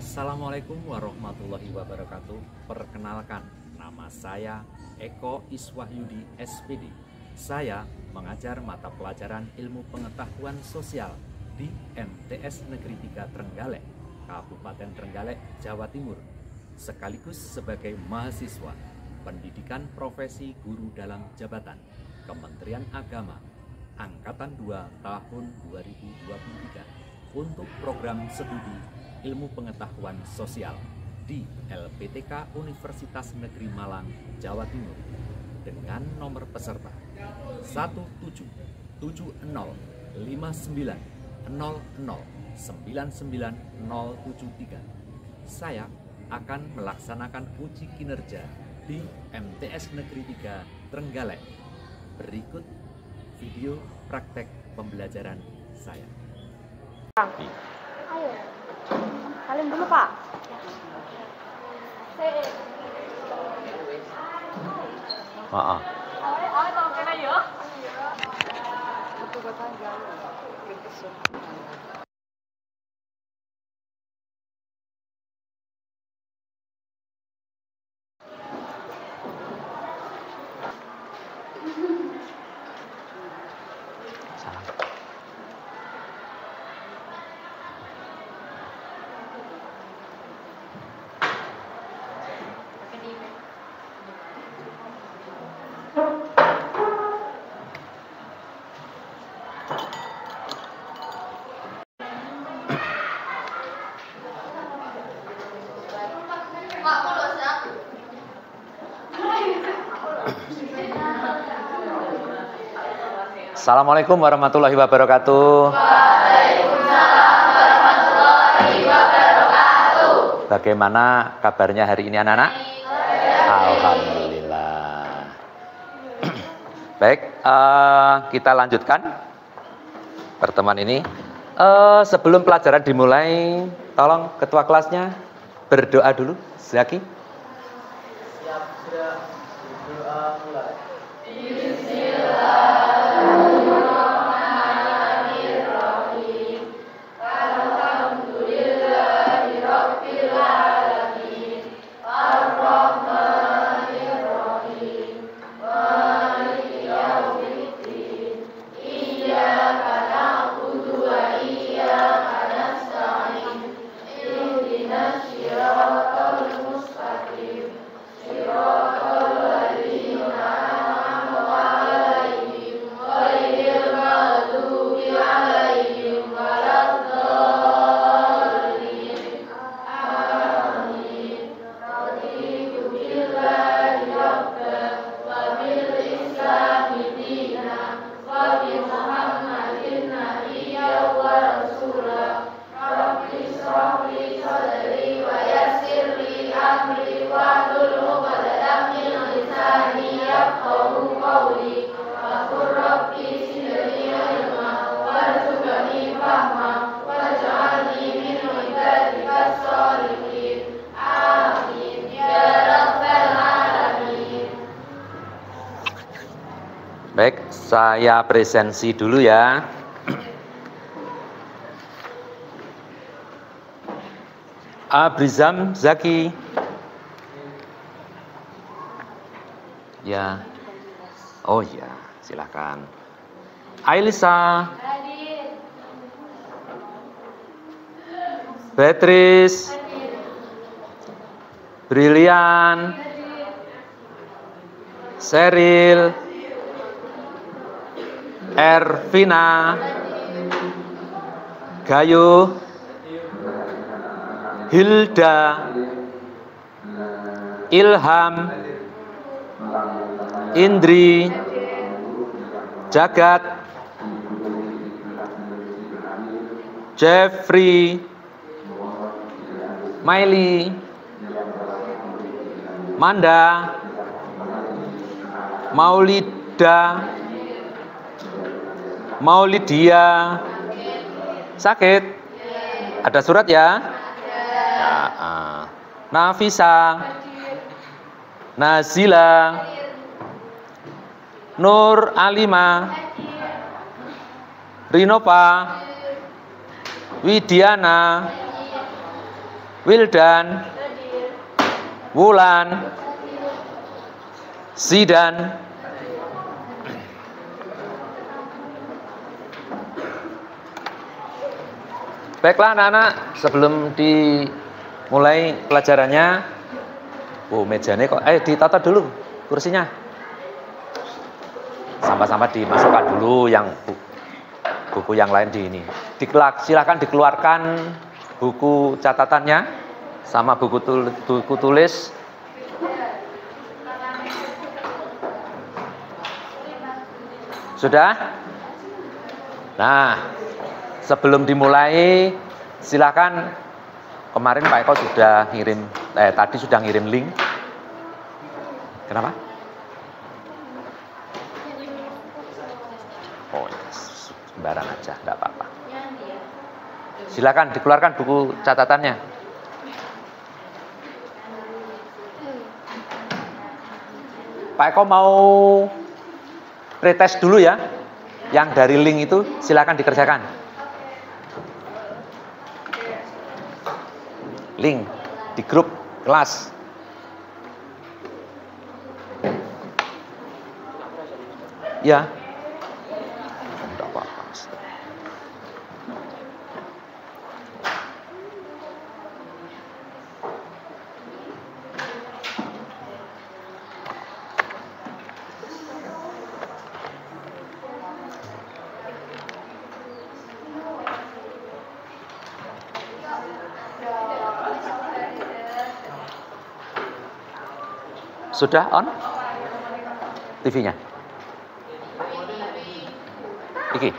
Assalamualaikum warahmatullahi wabarakatuh. Perkenalkan, nama saya Eko Iswahyudi SPD. Saya mengajar mata pelajaran Ilmu Pengetahuan Sosial di MTS Negeri 3 Trenggalek, Kabupaten Trenggalek, Jawa Timur, sekaligus sebagai mahasiswa Pendidikan Profesi Guru dalam Jabatan Kementerian Agama Angkatan 2 tahun 2023 untuk program studi Ilmu Pengetahuan Sosial di LPTK Universitas Negeri Malang, Jawa Timur dengan nomor peserta 17759009973. Saya akan melaksanakan uji kinerja di MTS Negeri 3 Trenggalek. Berikut video praktek pembelajaran saya. Ayo, salim dulu Pak. Maaf. Assalamualaikum warahmatullahi wabarakatuh. Waalaikumsalam warahmatullahi wabarakatuh. Bagaimana kabarnya hari ini anak-anak? Alhamdulillah. Baik, kita lanjutkan pertemuan ini. Sebelum pelajaran dimulai, tolong ketua kelasnya berdoa dulu. Zaki. Siap, sudah. Berdoa mulai. Baik, saya presensi dulu ya. Abrizam Zaki. Ya. Oh ya, silakan. Ailisa. Beatrice. Brilian. Seril. Ervina, Gayo, Hilda, Ilham, Indri, Jagat, Jeffrey, Miley, Manda, Maulida, Maulidia. Sakit? Ada surat ya? Ya. Nafisa, Nazila, Nur Alima, Rinova, Widiana, Wildan, Wulan, Zidan. Baiklah anak-anak, sebelum dimulai pelajarannya, mejanya kok, ditata dulu kursinya. Sampah-sampah dimasukkan dulu yang buku yang lain di ini. Silakan dikeluarkan buku catatannya sama buku tulis. Sudah? Nah, sebelum dimulai, silakan. Kemarin Pak Eko sudah ngirim, tadi sudah ngirim link. Kenapa? Oh, sembarang aja, enggak apa-apa. Silakan dikeluarkan buku catatannya. Pak Eko mau pretest dulu ya. Yang dari link itu silakan dikerjakan. Link di grup kelas. Ya. Enggak apa-apa. Sudah on TV-nya? Iki.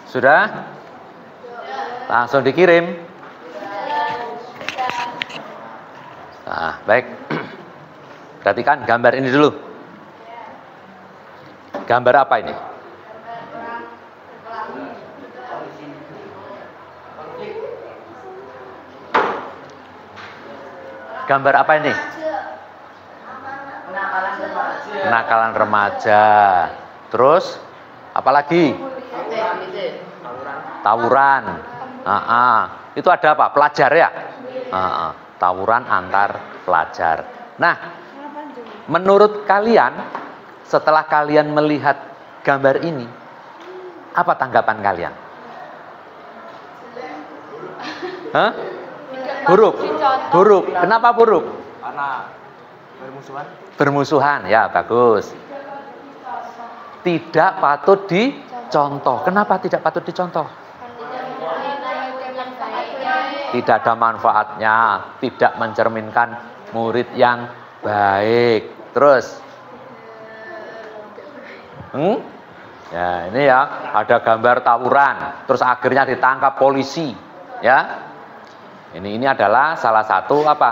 Sudah? Langsung dikirim. Nah, baik. Perhatikan gambar ini dulu. Gambar apa ini? Gambar apa ini? Kenakalan remaja. Terus apalagi? Tawuran. Itu ada apa? Pelajar ya? Tawuran antar pelajar. Nah, menurut kalian, setelah kalian melihat gambar ini, apa tanggapan kalian? Hah? Buruk. Buruk. Kenapa buruk? Karena bermusuhan. Bermusuhan, ya bagus. Tidak patut dicontoh. Kenapa tidak patut dicontoh? Tidak ada manfaatnya, tidak mencerminkan murid yang baik. Terus, ya ini ya ada gambar tawuran, terus akhirnya ditangkap polisi, ya. Ini adalah salah satu apa?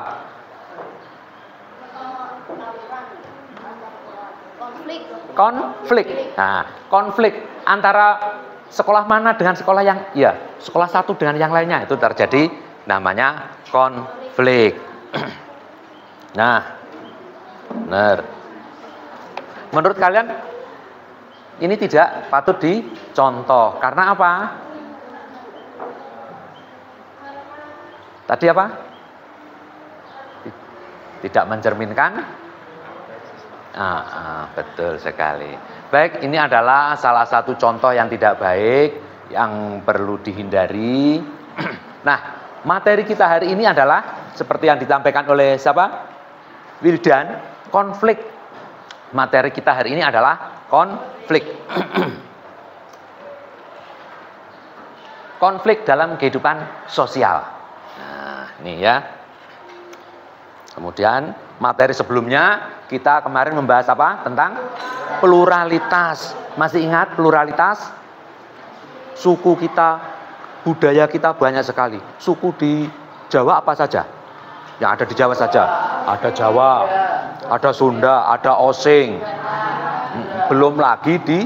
Konflik. Nah, konflik antara sekolah mana dengan sekolah yang, ya, sekolah satu dengan yang lainnya itu terjadi namanya konflik. Nah, benar. Menurut kalian ini tidak patut dicontoh karena apa? Tadi apa? Tidak mencerminkan. Betul sekali. Baik, ini adalah salah satu contoh yang tidak baik yang perlu dihindari. Nah, materi kita hari ini adalah seperti yang disampaikan oleh siapa? Wildan, konflik. Materi kita hari ini adalah konflik. Konflik dalam kehidupan sosial. Nah, ini ya. Kemudian materi sebelumnya kita kemarin membahas apa? Tentang pluralitas. Masih ingat pluralitas? Suku kita, budaya kita banyak sekali. Suku di Jawa apa saja? Yang ada di Jawa saja. Ada Jawa, ada Sunda, ada Osing. Belum lagi di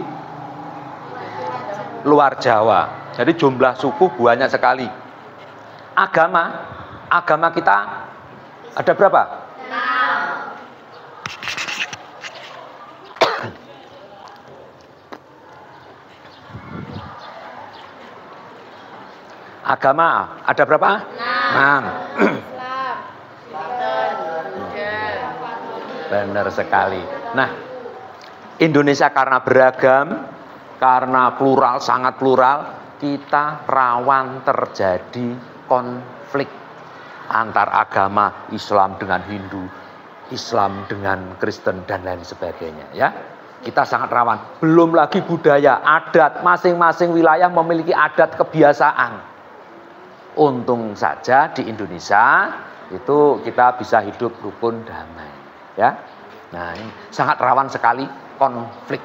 luar Jawa. Jadi jumlah suku banyak sekali. Agama kita ada berapa? 6. Agama ada berapa? 6. Benar sekali. Nah, Indonesia karena beragam, karena plural, sangat plural, kita rawan terjadi konflik antar agama, Islam dengan Hindu, Islam dengan Kristen dan lain sebagainya, ya. Kita sangat rawan. Belum lagi budaya, adat, masing-masing wilayah memiliki adat kebiasaan. Untung saja di Indonesia itu kita bisa hidup rukun damai, ya. Nah, ini sangat rawan sekali konflik.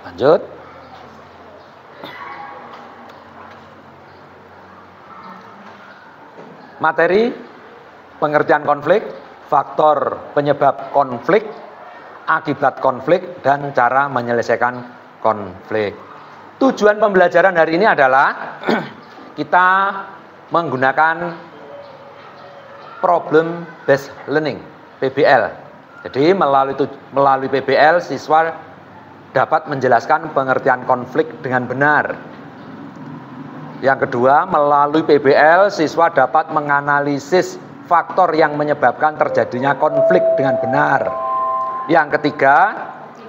Lanjut. Materi pengertian konflik, faktor penyebab konflik, akibat konflik, dan cara menyelesaikan konflik. Tujuan pembelajaran hari ini adalah kita menggunakan problem based learning, PBL. Jadi melalui PBL siswa dapat menjelaskan pengertian konflik dengan benar. Yang kedua, melalui PBL siswa dapat menganalisis faktor yang menyebabkan terjadinya konflik dengan benar. Yang ketiga,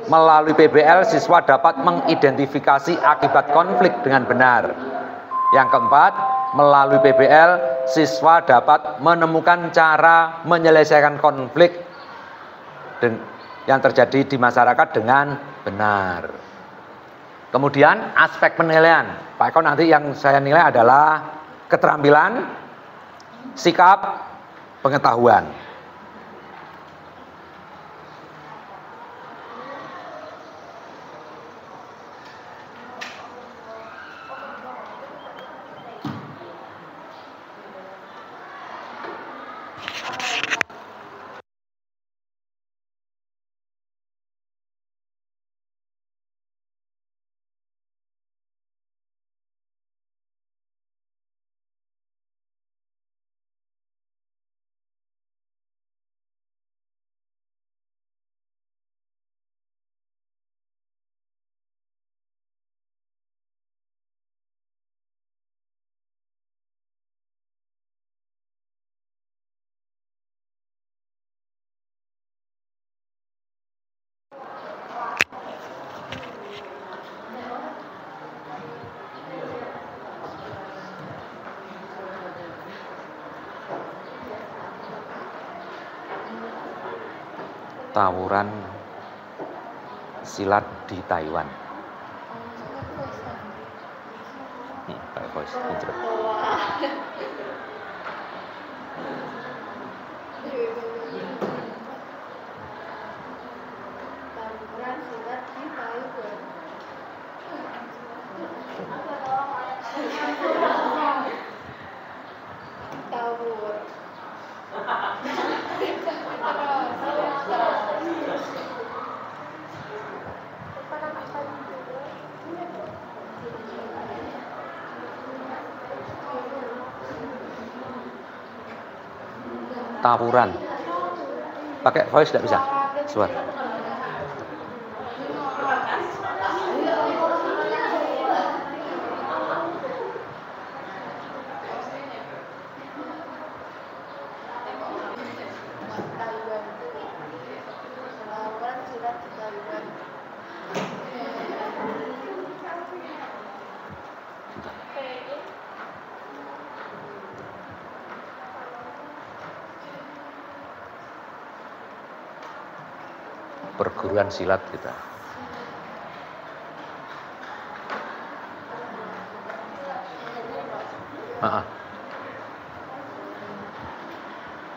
melalui PBL siswa dapat mengidentifikasi akibat konflik dengan benar. Yang keempat, melalui PBL siswa dapat menemukan cara menyelesaikan konflik yang terjadi di masyarakat dengan benar. Kemudian aspek penilaian, Pak Eko nanti yang saya nilai adalah keterampilan, sikap, pengetahuan. tawuran silat di Taiwan. Pakai voice intro. Tawuran silat di Taiwan. Tawur. Tawuran. Pakai voice tidak bisa. Suara. Tawuran silat di Taiwan. Perguruan silat kita.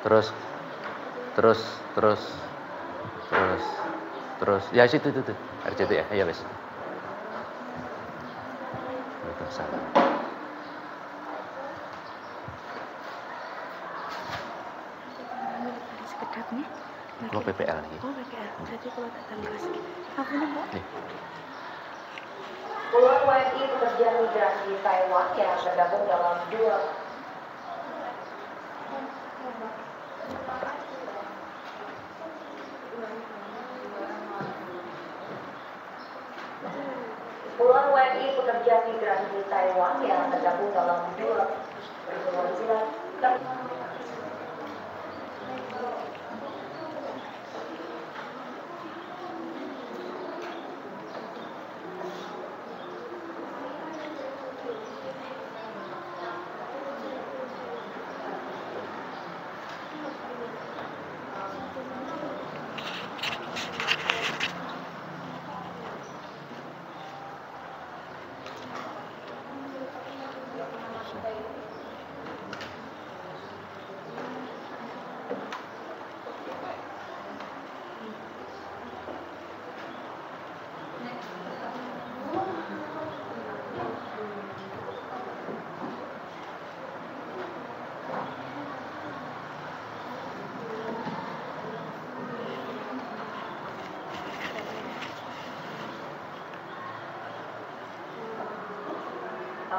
Terus. Ya situ itu. RCT ya. Ya wes. Waalaikumsalam. Sekedapnya. Kalau PPL nih. Oh, PPL. Berarti kalau datang kelas. Aku nembak. Nih. Puluhan WNI pekerja migran di Taiwan yang tergabung dalam dua Puluhan WNI pekerja migran di Taiwan yang tergabung dalam dua perguruan silat.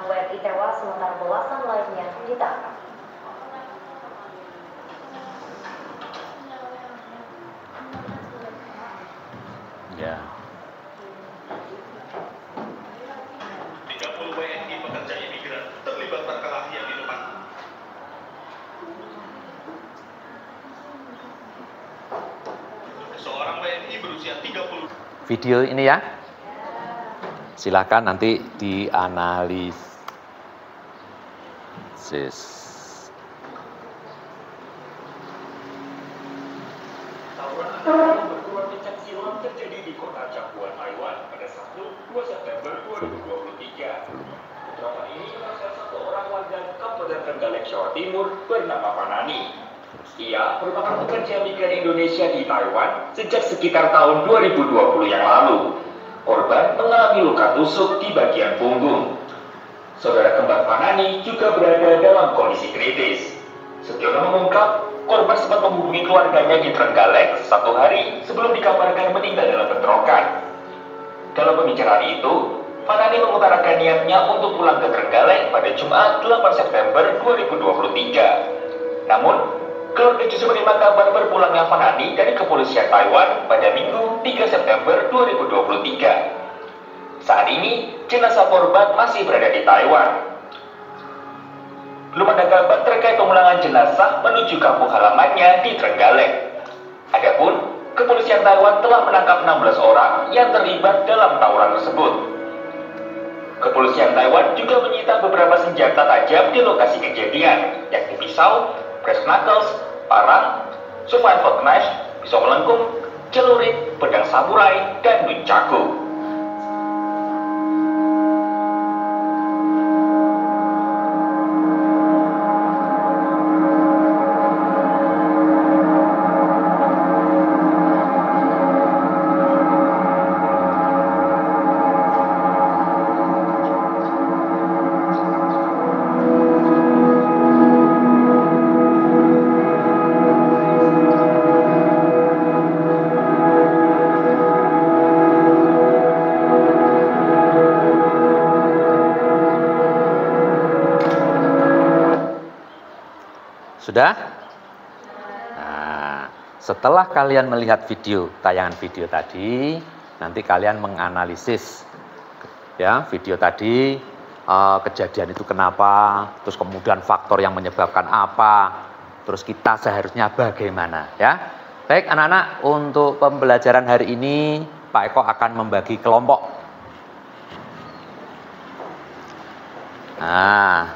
WNI tewas sementara belasan lainnya ditangkap. Ya. 30 WNI pekerja imigran terlibat perkelahian di depan. Seorang WNI berusia 30. Video ini ya. Silakan nanti dianalisis. Tawuran berkurang tingkat silam terjadi di kota Cangguan, Taiwan pada Sabtu 2 September 2023. Putra ini adalah salah satu orang warga Kabupaten Trenggalek, Jawa Timur bernama Fanani. Ia merupakan pekerja migran Indonesia di Taiwan sejak sekitar tahun 2020 yang lalu. Korban mengalami luka tusuk di bagian punggung. Saudara kembar Fanani juga berada dalam kondisi kritis. Setiono mengungkap, korban sempat menghubungi keluarganya di Trenggalek 1 hari sebelum dikabarkan meninggal dalam bentrokan. Dalam pembicaraan itu, Fanani mengutarakan niatnya untuk pulang ke Trenggalek pada Jumat 8 September 2023. Namun, keluarga justru menerima kabar berpulangnya Fanani dari kepolisian Taiwan pada Minggu 3 September 2023. Saat ini, jenazah korban masih berada di Taiwan. Belum ada kabar terkait pemulangan jenazah menuju kampung halamannya di Trenggalek. Adapun, kepolisian Taiwan telah menangkap 16 orang yang terlibat dalam tawuran tersebut. Kepolisian Taiwan juga menyita beberapa senjata tajam di lokasi kejadian, yakni pisau, brass knuckles, parang, survival knife, pisau melengkung, celurit, pedang samurai, dan nunchaku. Sudah? Nah, setelah kalian melihat tayangan video tadi, nanti kalian menganalisis ya video tadi, kejadian itu kenapa, terus kemudian faktor yang menyebabkan apa, terus kita seharusnya bagaimana ya. Baik anak-anak, untuk pembelajaran hari ini Pak Eko akan membagi kelompok. Nah,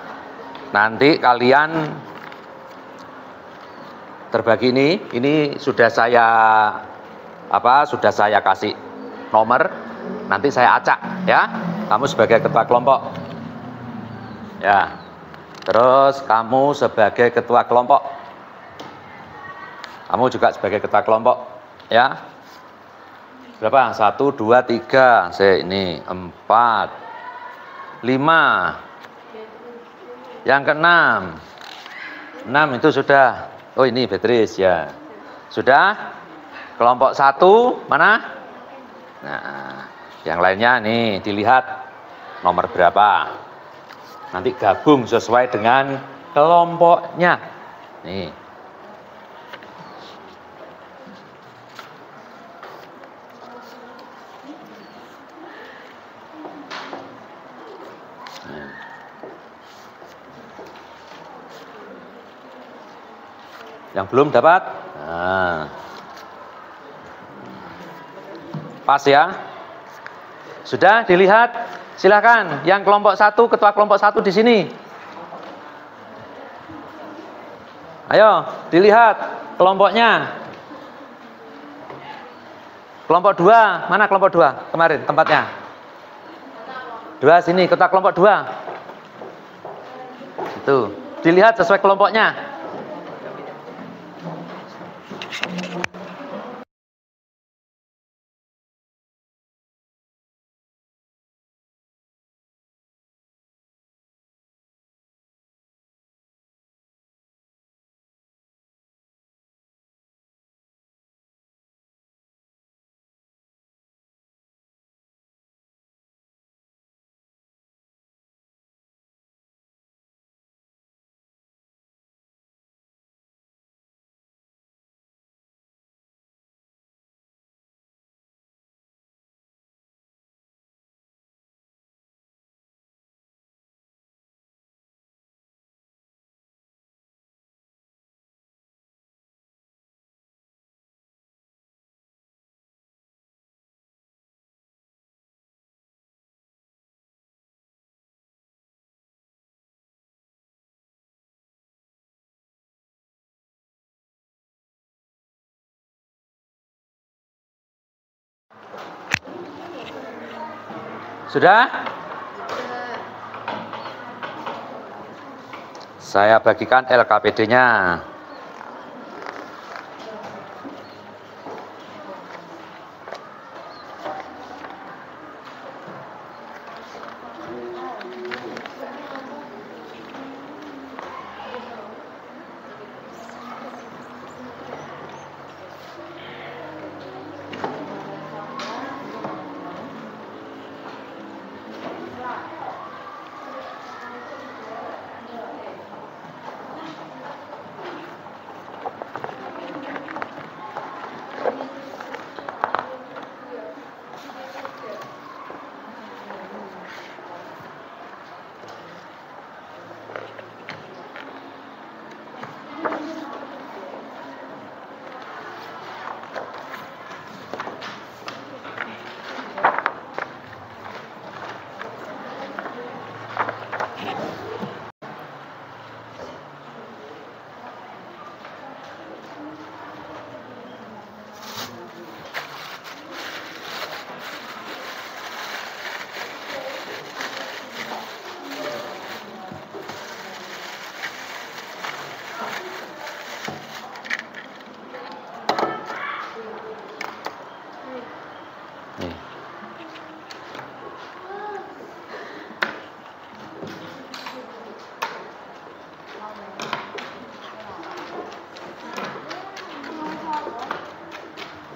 nanti kalian terbagi ini sudah saya kasih nomor, nanti saya acak ya. Kamu sebagai ketua kelompok. Ya. Terus kamu sebagai ketua kelompok. Kamu juga sebagai ketua kelompok, ya. Berapa? 1 2 3. Ini 4 5. Yang ke-6. 6 itu sudah. Oh ini Beatrice ya. Sudah? Kelompok 1 mana? Nah, yang lainnya nih dilihat nomor berapa. Nanti gabung sesuai dengan kelompoknya. Nih. Yang belum dapat, nah. Pas ya. Sudah dilihat? Silakan. Yang kelompok 1, ketua kelompok 1 di sini. Ayo, dilihat kelompoknya. Kelompok 2, mana kelompok 2 kemarin tempatnya? 2 sini, ketua kelompok 2. Itu, dilihat sesuai kelompoknya. Sudah? Saya bagikan LKPD-nya.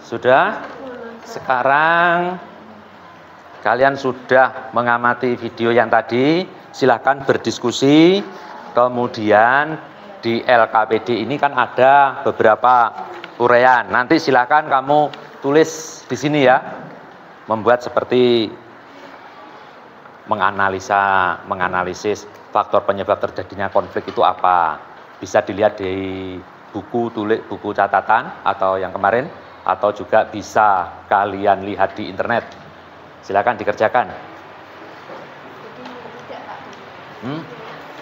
Sudah? Sekarang kalian sudah mengamati video yang tadi, silahkan berdiskusi. Kemudian di LKPD ini kan ada beberapa uraian. Nanti silahkan kamu tulis di sini ya. Membuat seperti menganalisis faktor penyebab terjadinya konflik itu apa. Bisa dilihat di buku catatan atau yang kemarin, atau juga bisa kalian lihat di internet. Silakan dikerjakan.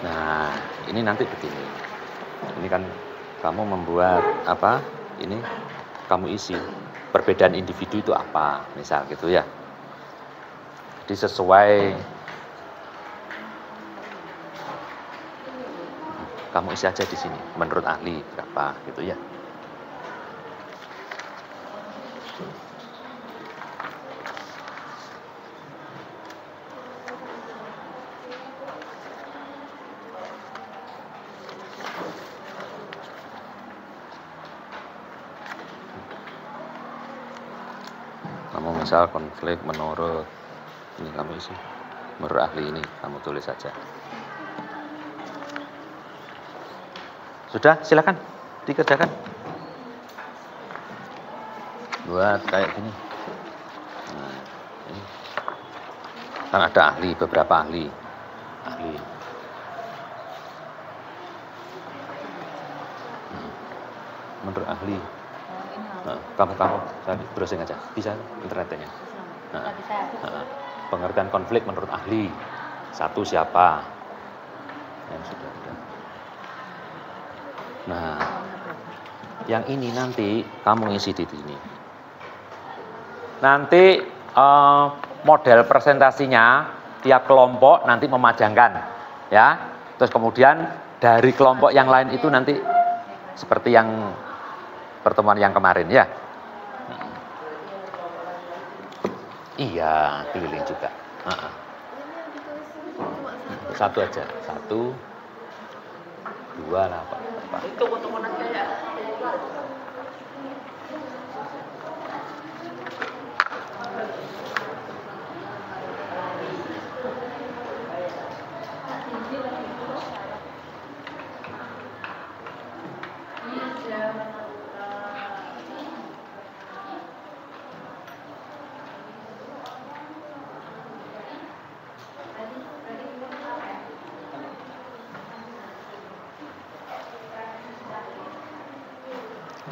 Nah, ini nanti begini. Ini kan kamu membuat apa? Ini kamu isi perbedaan individu itu apa, misal gitu ya. Jadi sesuai kamu isi aja di sini. Menurut ahli berapa gitu ya. Kamu misal konflik menurut ini kamu isi. Menurut ahli ini kamu tulis saja. Sudah, silakan dikerjakan. Buat kayak gini. Nah, ini. Kan ada ahli, beberapa ahli. Menurut ahli. Nah, kamu tadi browsing aja. Bisa internetnya. Nah, pengertian konflik menurut ahli. Satu siapa? Yang sudah. Nah, yang ini nanti kamu isi di sini. Nanti model presentasinya tiap kelompok nanti memajangkan, ya. Terus kemudian dari kelompok yang lain itu nanti seperti yang pertemuan yang kemarin, ya. Iya, keliling juga. Satu aja, 1, 2 lah Pak.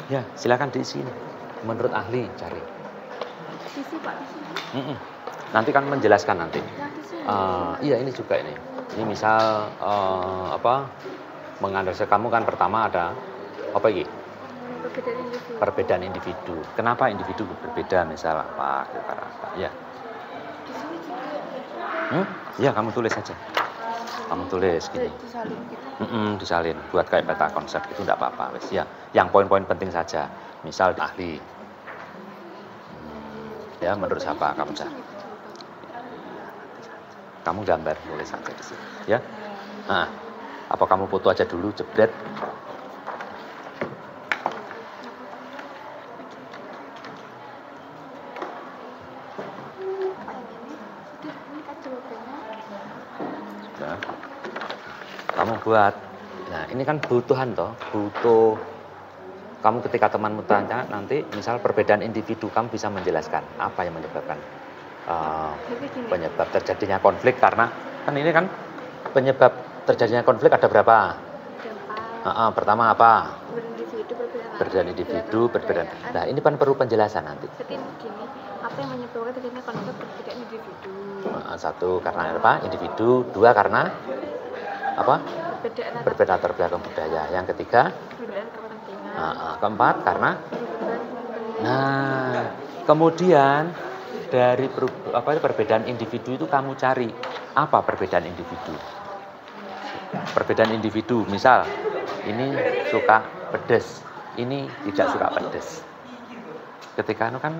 Ya, silakan diisi. Menurut ahli cari. Isi Pak, di sini. Nanti kan menjelaskan nanti. Nah, di sini. Iya ini juga ini. Ini misal menganalisis kamu kan pertama ada apa ini? Perbedaan individu. Perbedaan individu. Kenapa individu berbeda misal apa? Ya. Di sini juga. Ya kamu tulis saja. Kamu tulis gini. Disalin gitu. Disalin buat kayak peta konsep itu enggak apa-apa wes ya. Yang poin-poin penting saja. Misal ahli. Ya menurut siapa kamu cari? Kamu gambar tulis saja di sini ya. Nah, apa kamu foto aja dulu jebret. Sudah. Kamu buat. Nah, ini kan butuhan toh, butuh. Kamu ketika temanmu tanya nanti, misal perbedaan individu, kamu bisa menjelaskan apa yang menyebabkan penyebab terjadinya konflik, karena kan ini kan penyebab terjadinya konflik ada berapa? Pertama apa? Perbedaan individu, perbedaan. Nah, ini kan perlu penjelasan nanti. Seperti gini, apa yang menyebabkan terjadinya konflik perbedaan individu? Satu karena apa? Individu. Dua karena apa? Berbeda latar belakang budaya. Yang ketiga? Perbedaan kepentingan. Keempat karena kemudian dari perbedaan individu itu kamu cari apa perbedaan individu. Perbedaan individu, misal ini suka pedas, ini tidak suka pedas. Ketika itu kan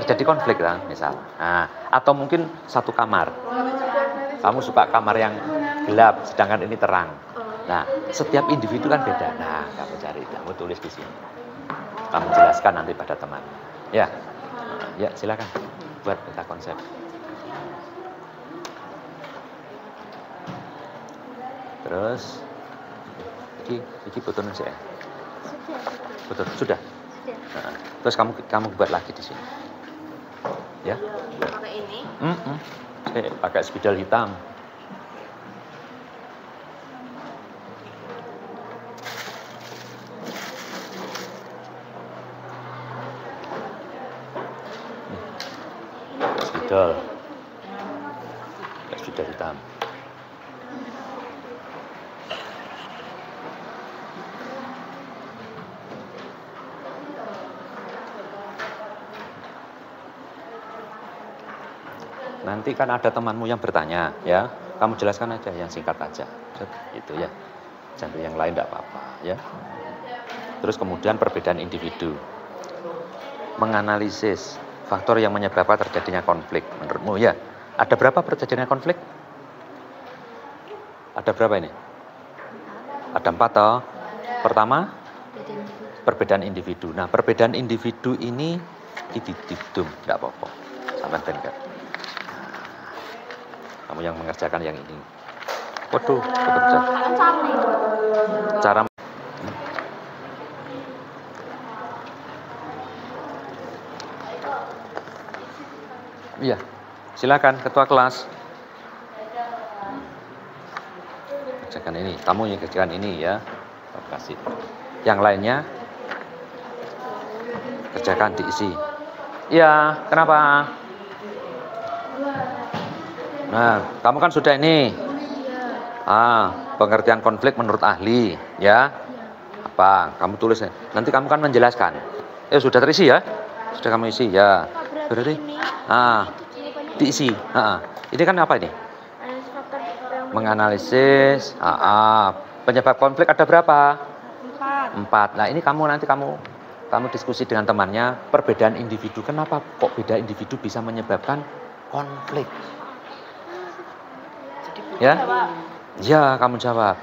terjadi konflik kan, misal. Nah, atau mungkin satu kamar. Kamu suka kamar yang gelap, sedangkan ini terang. Nah, setiap individu kan beda. Nah, kamu cari, kamu tulis di sini. Kamu jelaskan nanti pada teman. Ya. Ya, silakan buat peta konsep. Terus iki fotonya saya. Betul, sudah. Nah, terus kamu buat lagi di sini. Ya. Pakai ini. Saya pakai spidol hitam. Spidol. Spidol hitam. Nanti kan ada temanmu yang bertanya, ya. Kamu jelaskan aja yang singkat aja. Itu ya. Jangan yang lain enggak apa-apa, ya. Terus kemudian perbedaan individu. Menganalisis faktor yang menyebabkan terjadinya konflik menurutmu, ya. Ada berapa terjadinya konflik? Ada berapa ini? Ada 4 toh. Pertama, perbedaan individu. Nah, perbedaan individu ini dididum, enggak apa-apa. Sampai enggak. Kamu yang mengerjakan yang ini. Waduh, bekerja. Cara. Iya, silakan ketua kelas. Kerjakan ini, kamu yang kerjakan ini ya. Terima kasih. Yang lainnya kerjakan diisi. Iya, kenapa? Nah, kamu kan sudah ini. Pengertian konflik menurut ahli, ya. Apa? Kamu tulis. Nanti kamu kan menjelaskan. Sudah terisi ya? Sudah kamu isi ya. Berarti diisi. Ini kan apa ini? Menganalisis. Penyebab konflik ada berapa? 4. Nah, ini nanti kamu diskusi dengan temannya. Perbedaan individu. Kenapa kok beda individu bisa menyebabkan konflik? Ya? Ya, kamu jawab.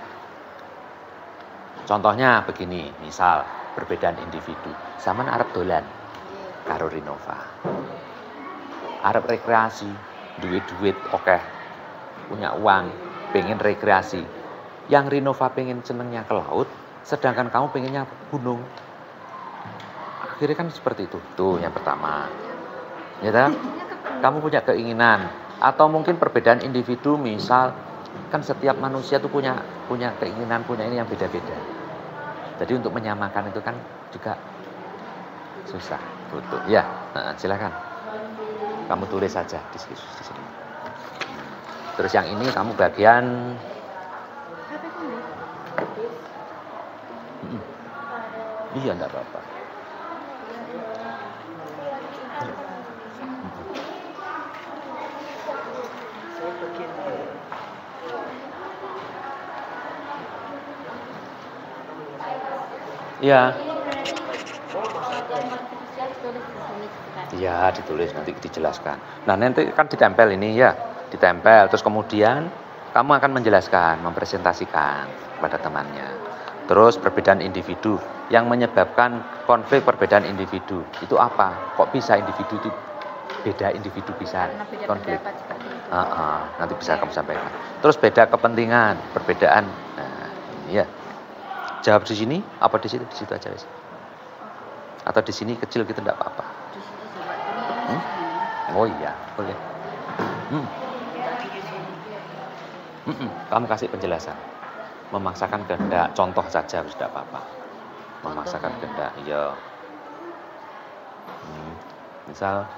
Contohnya begini, misal perbedaan individu. Sama arep dolan karo Rinova. Arep rekreasi, duit, oke. Punya uang, pengen rekreasi. Yang Rinova pengen senengnya ke laut, sedangkan kamu pengennya gunung. Akhirnya kan seperti itu. Tuh yang pertama. Ya kan? Kamu punya keinginan. Atau mungkin perbedaan individu, misal kan setiap manusia tuh punya keinginan, punya ini yang beda-beda. Jadi untuk menyamakan itu kan juga susah, butuh. Ya, silakan. Kamu tulis saja di sini. Terus yang ini kamu bagian. Iya, enggak apa-apa. Iya. Iya, ditulis nanti dijelaskan. Nah, nanti kan ditempel ini ya, ditempel. Terus kemudian kamu akan menjelaskan, mempresentasikan kepada temannya. Terus perbedaan individu yang menyebabkan konflik perbedaan individu itu apa? Kok bisa individu itu beda individu bisa konflik? Nanti bisa kamu sampaikan. Terus beda kepentingan, perbedaan. Nah, iya. Jawab di sini apa di situ? Di situ aja wis. Atau di sini kecil gitu enggak apa-apa. Oh iya, boleh. Kamu kasih penjelasan. Memaksakan kehendak, contoh saja sudah apa-apa. Memaksakan kehendak, iya. Misal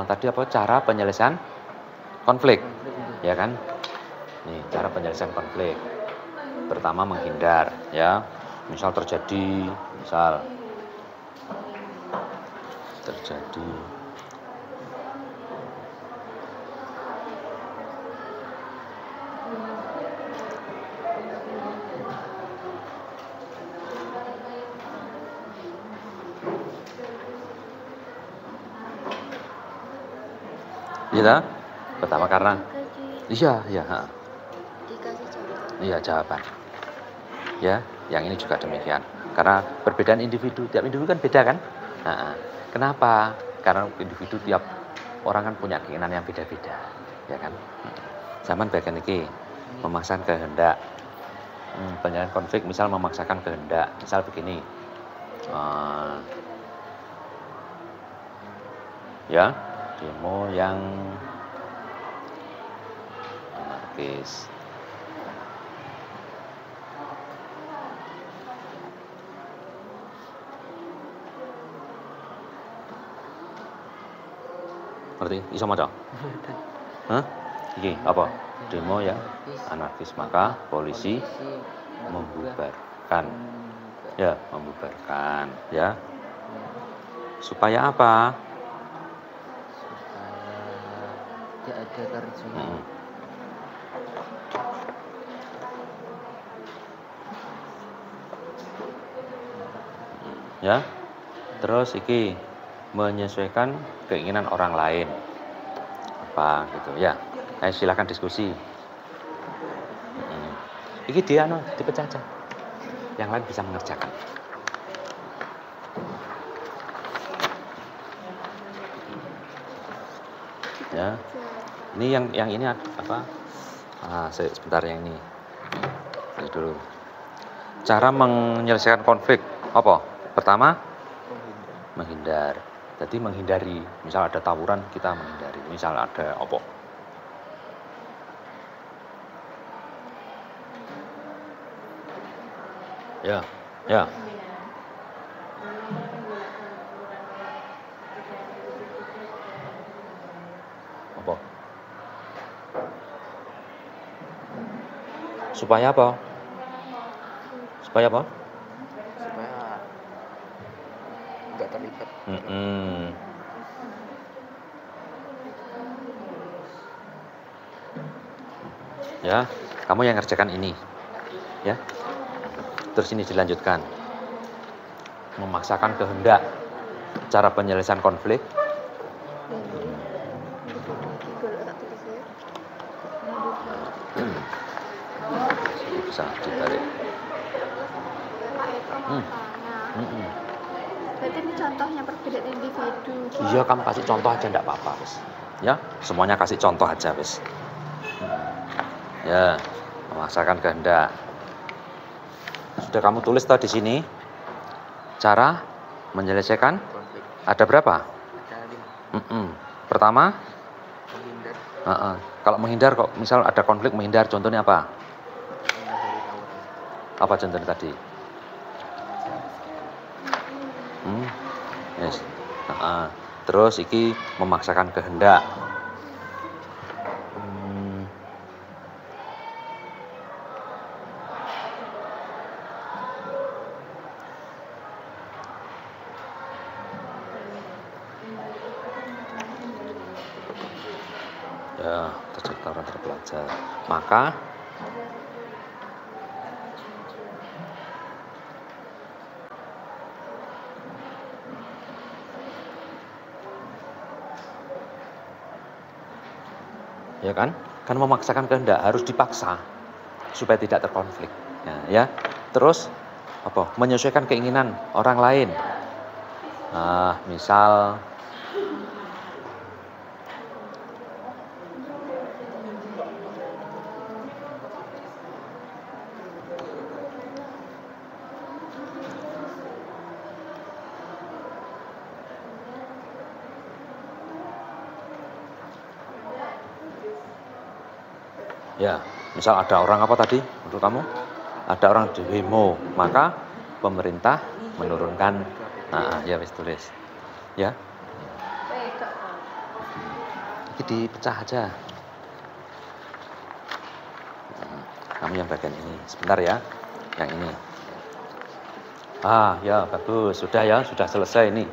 tadi apa cara penyelesaian konflik, ya kan? Nih, cara penyelesaian konflik. Pertama menghindar, ya. Misal terjadi ya, pertama karena iya jawaban. Ya, yang ini juga demikian. Karena perbedaan individu, tiap individu kan beda kan? Kenapa? Karena individu tiap orang kan punya keinginan yang beda-beda, ya kan? Zaman bagian ini memaksakan kehendak. Penyelesaian konflik misal memaksakan kehendak, misal begini. Ya, demo yang anarkis. Ngerti? Iso maca? Hah? Iki apa? Demo yang anarkis, maka polisi membubarkan. Ya, membubarkan, ya. Supaya apa? Tidak ada kericuhan. Ya. Terus iki menyesuaikan keinginan orang lain. Apa gitu ya. Ayo silakan diskusi. Iki dia dipecah aja. Yang lain bisa mengerjakan. Ya. Ini yang ini apa? Sebentar yang ini. Ini dulu. Cara menyelesaikan konflik apa? Pertama, menghindar. Jadi menghindari. Misal ada tawuran, kita menghindari. Misal ada apa? Ya, ya. Apa? Supaya apa? Supaya apa? Supaya nggak terlibat. Ya, kamu yang ngerjakan ini. Ya. Terus ini dilanjutkan. Memaksakan kehendak. Cara penyelesaian konflik. Bisa dibalik. Pak Eko mau tanya. Berarti ini contohnya perbedaan individu. Iya, kamu kasih contoh aja enggak apa-apa, wis. Ya, semuanya kasih contoh aja, wis. Ya, memaksakan kehendak. Sudah kamu tulis tadi di sini. Cara menyelesaikan Konflik. ada berapa? Ada 5. Pertama, Menghindar. kalau menghindar kok misal ada konflik menghindar, contohnya apa? Menghindar dari tawuran. Apa contohnya tadi? Yes. Terus iki memaksakan kehendak. Ya, tercipta orang terpelajar. Maka ya kan memaksakan kehendak, harus dipaksa supaya tidak terkonflik. Ya. Terus apa? Menyesuaikan keinginan orang lain. Misal ya, misal ada orang apa tadi menurut kamu? Ada orang demo, maka pemerintah menurunkan. Ya wis tulis. Ya. Ini dipecah aja. Kamu yang bagian ini. Sebentar ya. Yang ini. Ya bagus. Sudah ya, sudah selesai ini.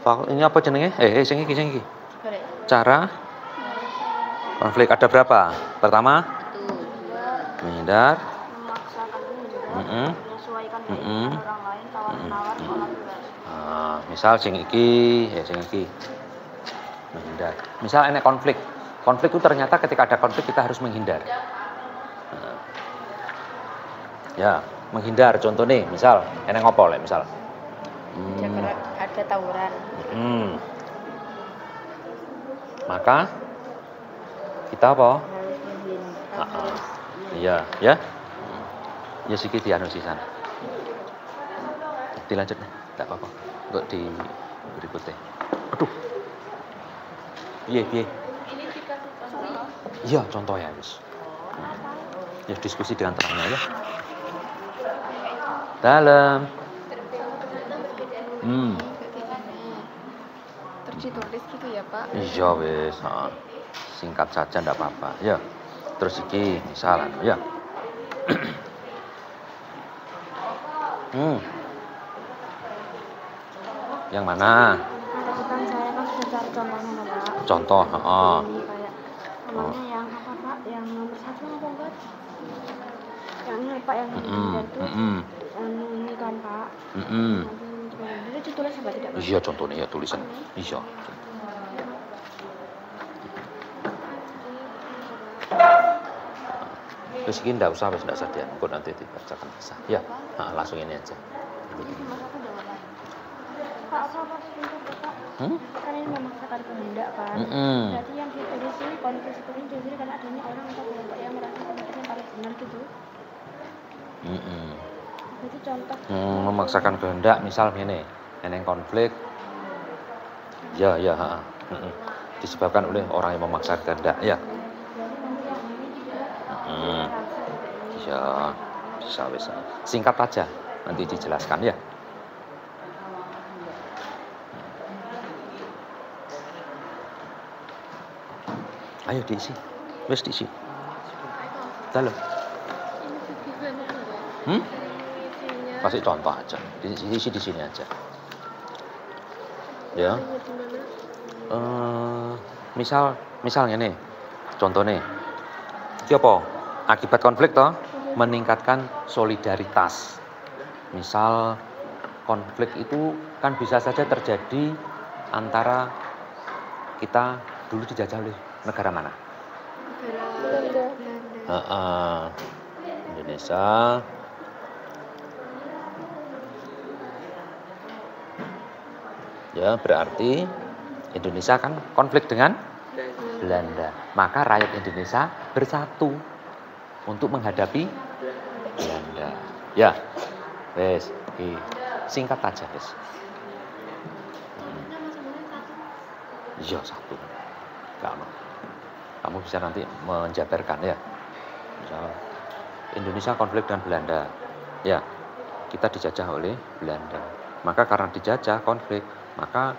Ini apa jenenge? Sing iki. Cara konflik ada berapa? Pertama, menghindar, Memaksakan menghindar, menyesuaikan keinginan orang lain, tawar-menawar, kolaborasi. Misal sing iki, menghindar. Misal enek konflik. Konflik itu ternyata ketika ada konflik kita harus menghindar. Ya, menghindar contohnya, misal enek ngopo lek misal. Ada tawuran. Maka kita apa? Harus menghindar. Iya, ya. Ya sikit anu sisan. Dilanjut nih, enggak apa-apa. Untuk di berikutnya. Aduh. Piye? Ini dikasih contoh. Iya, contoh ya, wis. Ya diskusi dengan temannya ya. Dalam. Terus ditulis gitu ya Pak? Iya wis, singkat saja ndak apa-apa. Ya. Terus iki misalan, ya. Yang mana? Kan saya kan sudah cari contohnya Pak. Contoh, heeh. Ini kayak namanya yang apa Pak? Yang nomor 1 apa enggak? Yang ini Pak yang menghindar tuh. Ini kan Pak. Nanti ditulis apa tidak Pak? Iya contohnya ya tulisan. Iya. Terus ini enggak usah dia. Engko nanti dibacakan bisa. Ya, langsung ini aja. Ini dimasakan jawaban. Pak apa sebentar Pak? Kan ini memaksakan kehendak kan. Berarti yang di sini konflik seperti ini jadi karena adanya orang atau kelompok yang merasa konfliknya paling benar gitu. Itu contoh. Memaksakan kehendak misal ini konflik. Ya, disebabkan oleh orang yang memaksakan kehendak, ya. Ya, bisa. Singkat aja, nanti dijelaskan ya. Ayo diisi, wes diisi. Dalam. Kasih contoh aja, diisi di sini aja. Ya. Misalnya nih, contohnya. Iki apa? Akibat konflik toh meningkatkan solidaritas. Misal konflik itu kan bisa saja terjadi antara kita dulu dijajah oleh negara mana? Belanda. Indonesia. Ya, berarti Indonesia kan konflik dengan Belanda. Maka rakyat Indonesia bersatu untuk menghadapi Belanda. Ya, wes, singkat aja, wes. Iya, satu. Kamu bisa nanti menjabarkan ya. Misal Indonesia konflik dengan Belanda. Ya, kita dijajah oleh Belanda. Maka karena dijajah konflik, maka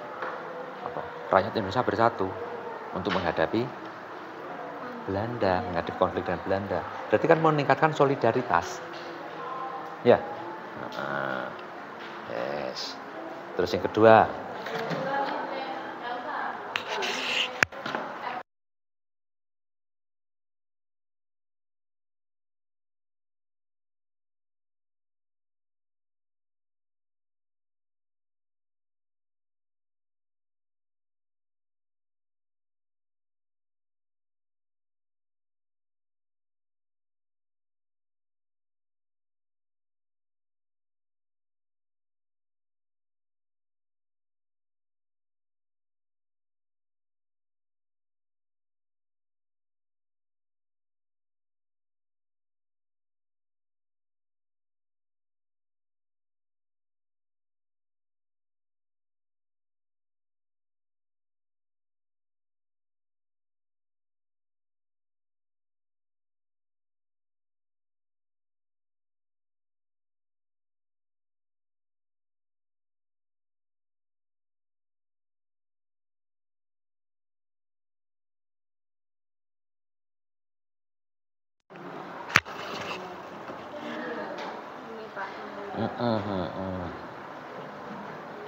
rakyat Indonesia bersatu untuk menghadapi Belanda, menghadapi konflik dengan Belanda. Berarti kan meningkatkan solidaritas. Ya. Yes. Terus yang kedua.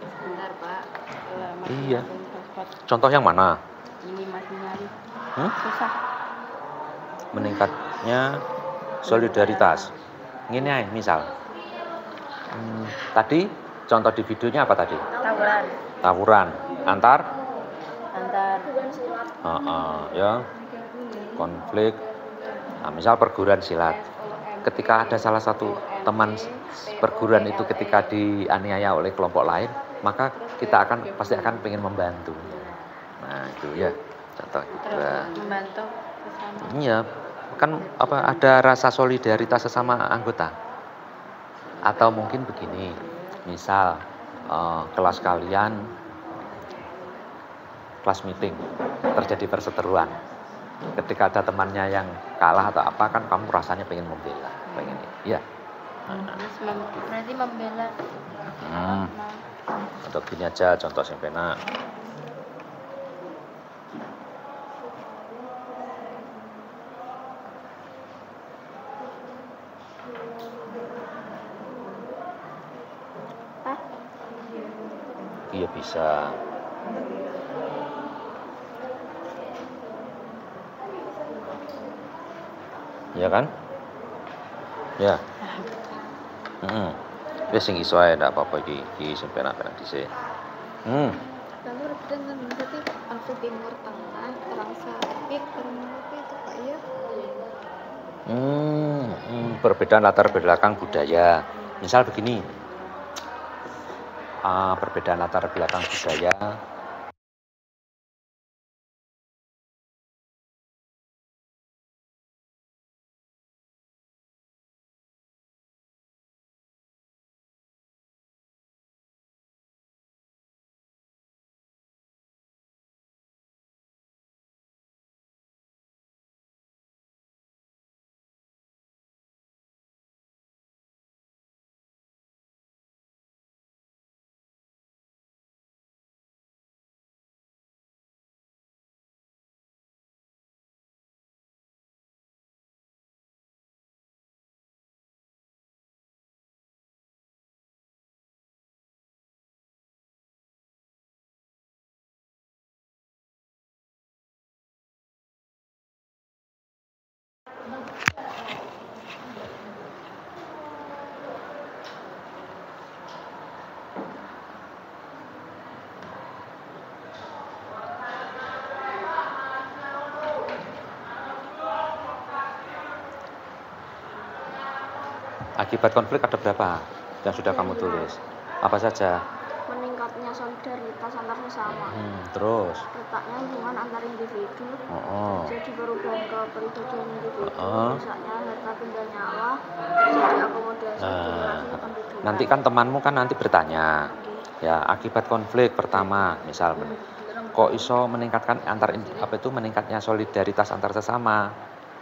Sebentar Pak. Iya. Contoh yang mana? Ini masih nyari. Susah. Meningkatnya solidaritas. Ini aja, misal. Tadi contoh di videonya apa tadi? Tawuran. Antar? Ya. Konflik. Nah, misal perguruan silat. Ketika ada salah satu teman perguruan itu ketika dianiaya oleh kelompok lain, maka kita pasti akan pengen membantu. Nah, itu ya. contoh terus kedua. membantu sesama. Iya, kan apa ada rasa solidaritas sesama anggota. Atau mungkin begini, misal kelas kalian kelas meeting terjadi perseteruan. Ketika ada temannya yang kalah atau apa kan kamu rasanya pengen membela, pengen ya. Terus berarti membela. Untuk gini aja contoh sing penak. Iya bisa. Ya kan? Ya. Wis sing iso ae ndak apa-apa iki sing penak-penak dhisik. Lalu dengan berarti Afrika Timur Tengah, orang Sapit, orang apa itu Pak ya? Perbedaan latar belakang budaya. Misal begini. Perbedaan latar belakang budaya. Akibat konflik ada berapa yang sudah kamu tulis? Apa saja? Meningkatnya solidaritas antar sesama. Terus? Retaknya hubungan antar individu. Jadi perubahan kepribadian individu. Misalnya harta benda nyawa. Jadi akomodasi generasi pendidikan. Nanti kan temanmu kan nanti bertanya. Ya, akibat konflik pertama, misal kok iso meningkatkan meningkatnya solidaritas antar sesama?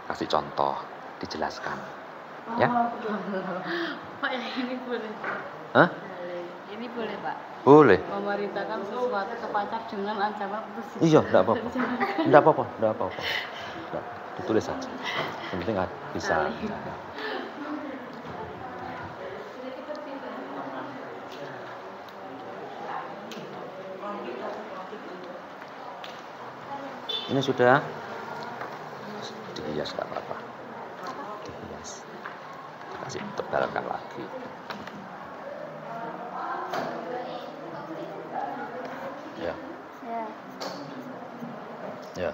Kasih contoh, dijelaskan. Ya. Pak, ini boleh. Hah? Ini boleh, Pak. Boleh. Memerintahkan sesuatu ke pacar dengan ancaman putus. Iya, enggak apa-apa. Enggak apa-apa, enggak apa-apa. Ditulis saja. Yang penting bisa. Ini sudah dihias enggak apa-apa. Dihias. Kasih tebalkan lagi. Ya. Ya.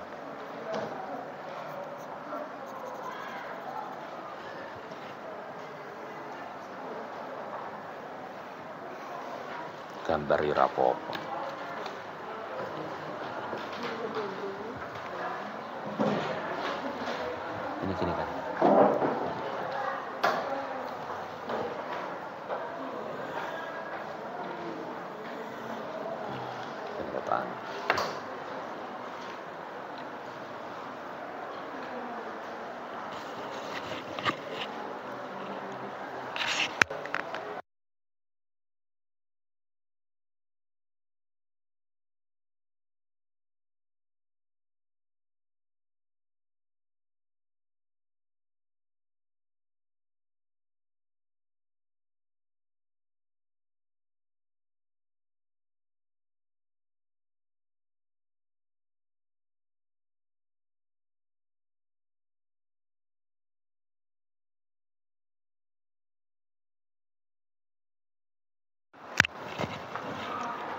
Gambar irapopo. Ini gini kan. Kenyataan.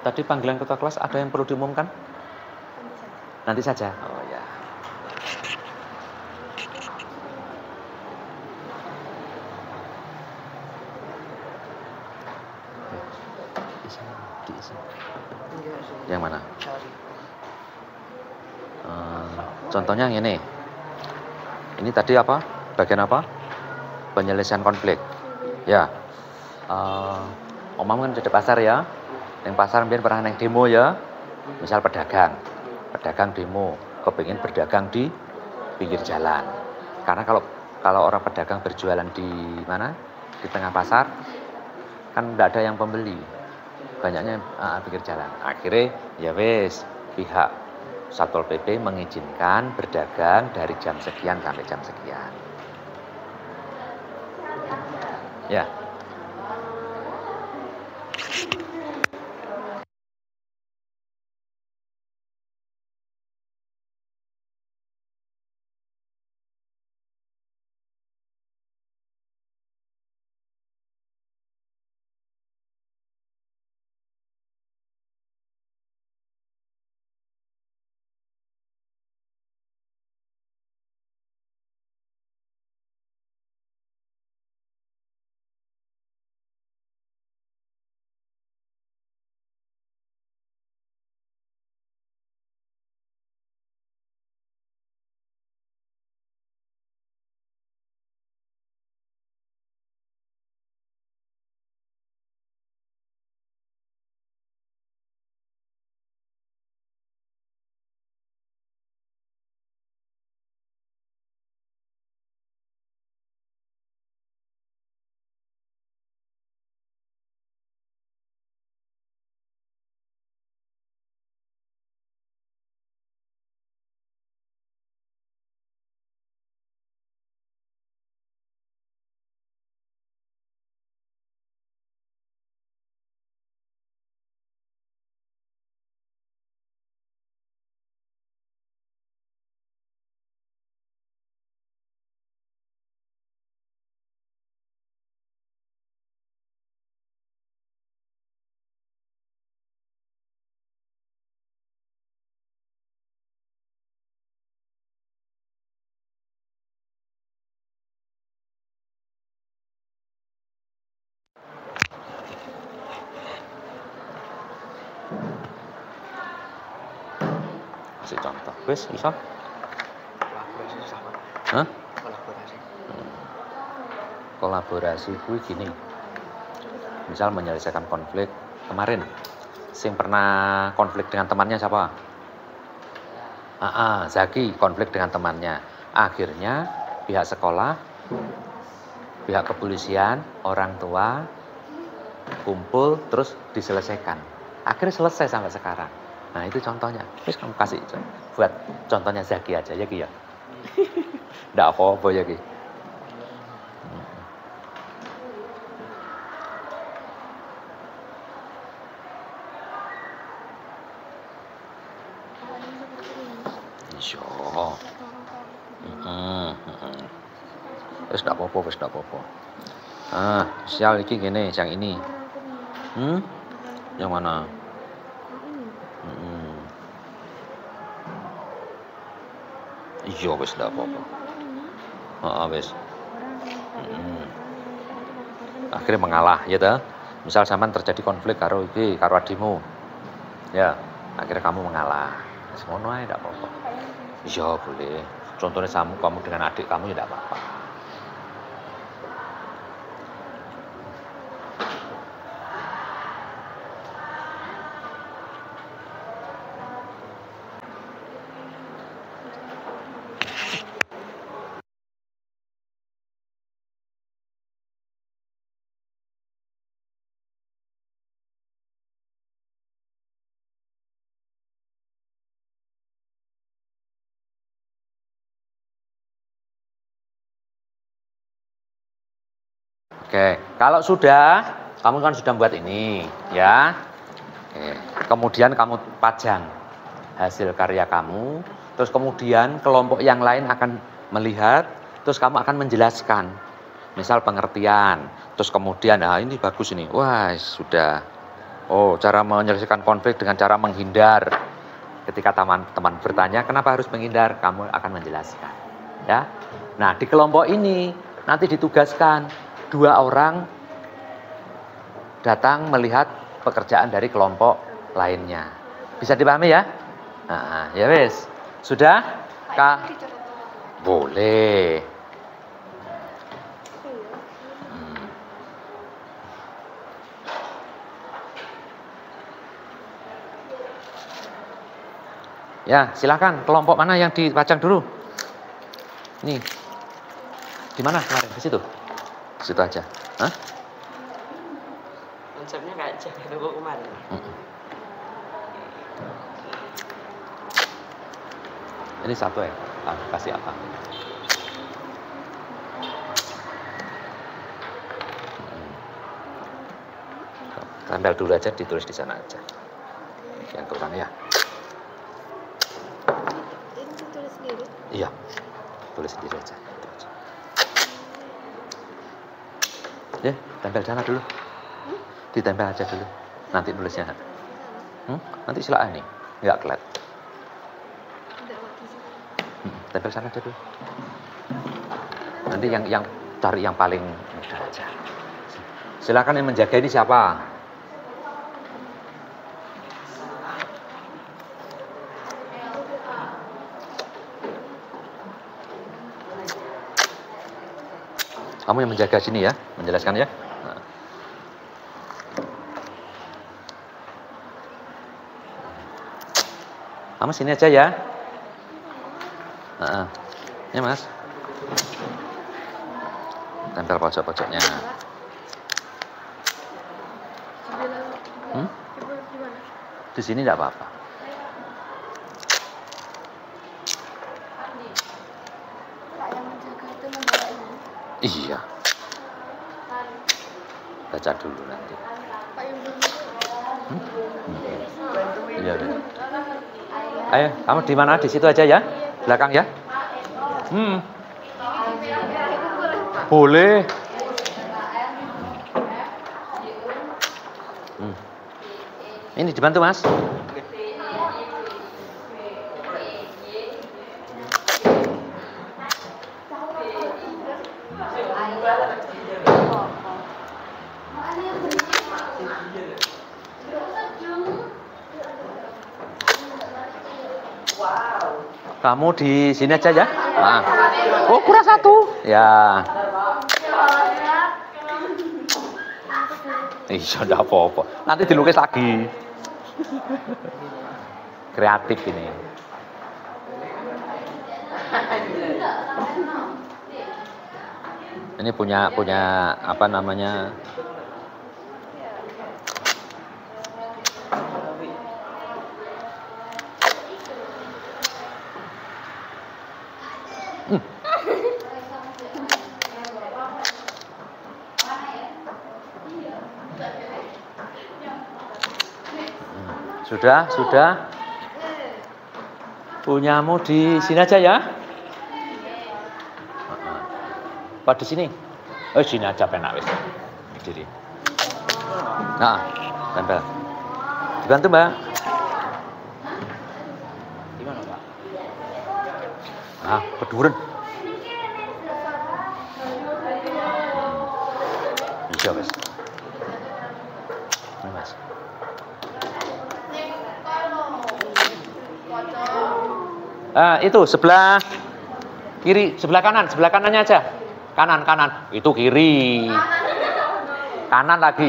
Tadi panggilan ketua kelas ada yang perlu diumumkan? Nanti saja. Oh ya. Diisi. Yang mana? Contohnya ini. Ini tadi apa? Bagian apa? Penyelesaian konflik. Ya. Omam kan di pasar ya. Yang pasar mungkin pernah neng demo ya. Misal pedagang demo, kepingin berdagang di pinggir jalan. Karena kalau orang pedagang berjualan di mana? Di tengah pasar, kan tidak ada yang pembeli. Banyaknya pinggir jalan. Akhirnya ya wes, pihak Satpol PP mengizinkan berdagang dari jam sekian sampai jam sekian. Ya. Kasih contoh. Wes, iso? Kolaborasi sama. Hah? Kolaborasi. Kolaborasi kuwi gini. Misal menyelesaikan konflik kemarin. Sing pernah konflik dengan temannya siapa? Zaki konflik dengan temannya. Akhirnya pihak sekolah, pihak kepolisian, orang tua kumpul terus diselesaikan. Akhirnya selesai sampai sekarang. Nah itu contohnya. Terus kamu kasih buat contohnya Zaki aja ya Ki ya. Nggak apa-apa ya Ki. Iya. Wis ndak apa-apa. Sial iki gini, yang ini. Yang mana? Iya wis ndak apa-apa. Wis. Akhirnya mengalah ya ta. Misal sampean terjadi konflik karo adimu. Ya, akhirnya kamu mengalah. Semono ae ndak apa-apa. Iya boleh. Contohnya kamu dengan adik kamu ya ndak apa-apa. Oke, kalau sudah, kamu kan sudah buat ini, ya. Oke. Kemudian kamu pajang hasil karya kamu, terus kemudian kelompok yang lain akan melihat, terus kamu akan menjelaskan, misal pengertian, terus kemudian, ini bagus ini, wah sudah. Oh, cara menyelesaikan konflik dengan cara menghindar. Ketika teman-teman bertanya, kenapa harus menghindar? Kamu akan menjelaskan, ya. Nah, di kelompok ini nanti ditugaskan 2 orang datang melihat pekerjaan dari kelompok lainnya. Bisa dipahami ya? Ya wes. Sudah? Boleh. Ya, silakan. Kelompok mana yang dipajang dulu? Nih. Di mana kemarin? Di situ? Di situ aja. Hah? Konsepnya kayak jaga toko kemarin. Ini satu ya? Kasih apa? Tempel dulu aja, ditulis di sana aja. Yang kurang ya. Ini tulis sendiri. Iya, tulis sendiri aja. Itu aja. Ya, tempel sana dulu. Ditempel aja dulu. Nanti tulisnya. Nanti silakan nih, nggak kelet. Tempel sana aja dulu. Nanti yang cari yang paling mudah aja. Silakan yang menjaga ini siapa? Kamu yang menjaga sini ya, menjelaskan ya. Nah. Kamu sini aja ya. Ya mas. Tempel pojok-pojoknya. Di sini tidak apa-apa. Iya. Baca dulu nanti. Iya. Ayo, kamu di mana? Di situ aja ya. Belakang ya. Boleh. Ini dibantu mas. Kamu di sini aja ya. Nah. Oh kurang satu. Ya. Iya enggak apa-apa. Nanti dilukis lagi. Kreatif ini. Ini punya apa namanya? Sudah. Punyamu di sini aja ya. Apa di sini? Oh, sini aja penak wis. Berdiri. Nah, tempel. Dibantu, Mbak. Gimana, Pak? Ah, keduren. Iya, Mas. Ini, Mas. Itu sebelah kiri, sebelah kanannya aja. Kanan. Itu kiri. Kanan lagi.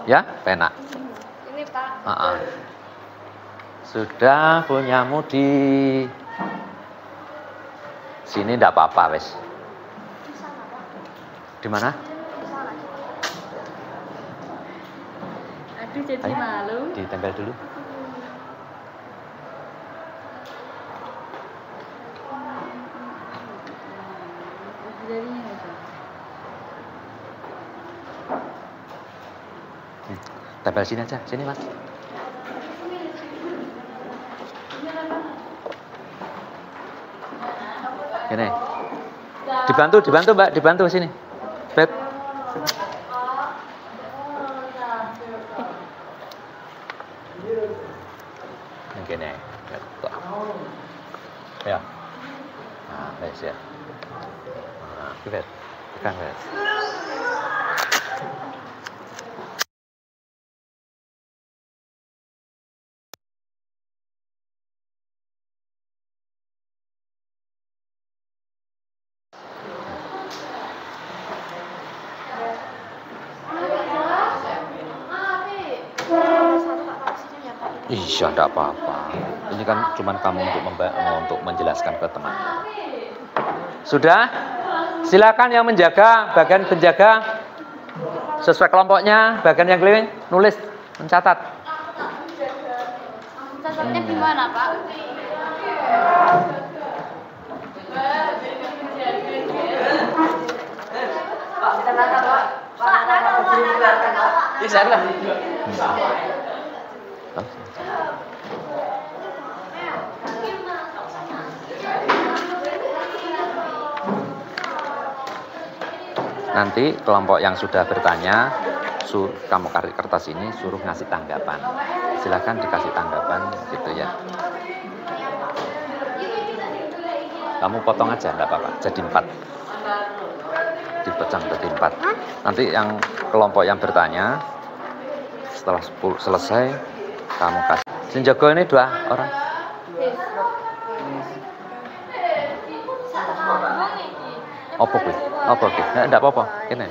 Ya, penak. Ini Pak. Sudah punyamu di sini enggak apa-apa, wes. Di mana? Aduh, jadi malu. Ditempel dulu. Tempel sini aja, sini mas. Gini. Dibantu Mbak, dibantu sini. Beb. Gini. Ya. Nah, wes ya. Nah, Beb. Tekan wes. Iya, enggak apa-apa. Ini kan cuman kamu untuk menjelaskan ke teman. Sudah? Silakan yang menjaga, bagian penjaga sesuai kelompoknya, bagian yang keliling nulis, mencatat. Catatnya gimana, Pak? Di sana. Nanti kelompok yang sudah bertanya, kamu kasih kertas ini suruh ngasih tanggapan. Silakan dikasih tanggapan gitu ya. Kamu potong aja, enggak apa-apa. Jadi 4. Dipecah jadi 4. Nanti yang kelompok yang bertanya setelah selesai kamu kasih. Sing jaga ini 2 orang. Apa kuwi? Apa kuwi? Enggak apa-apa. Kene.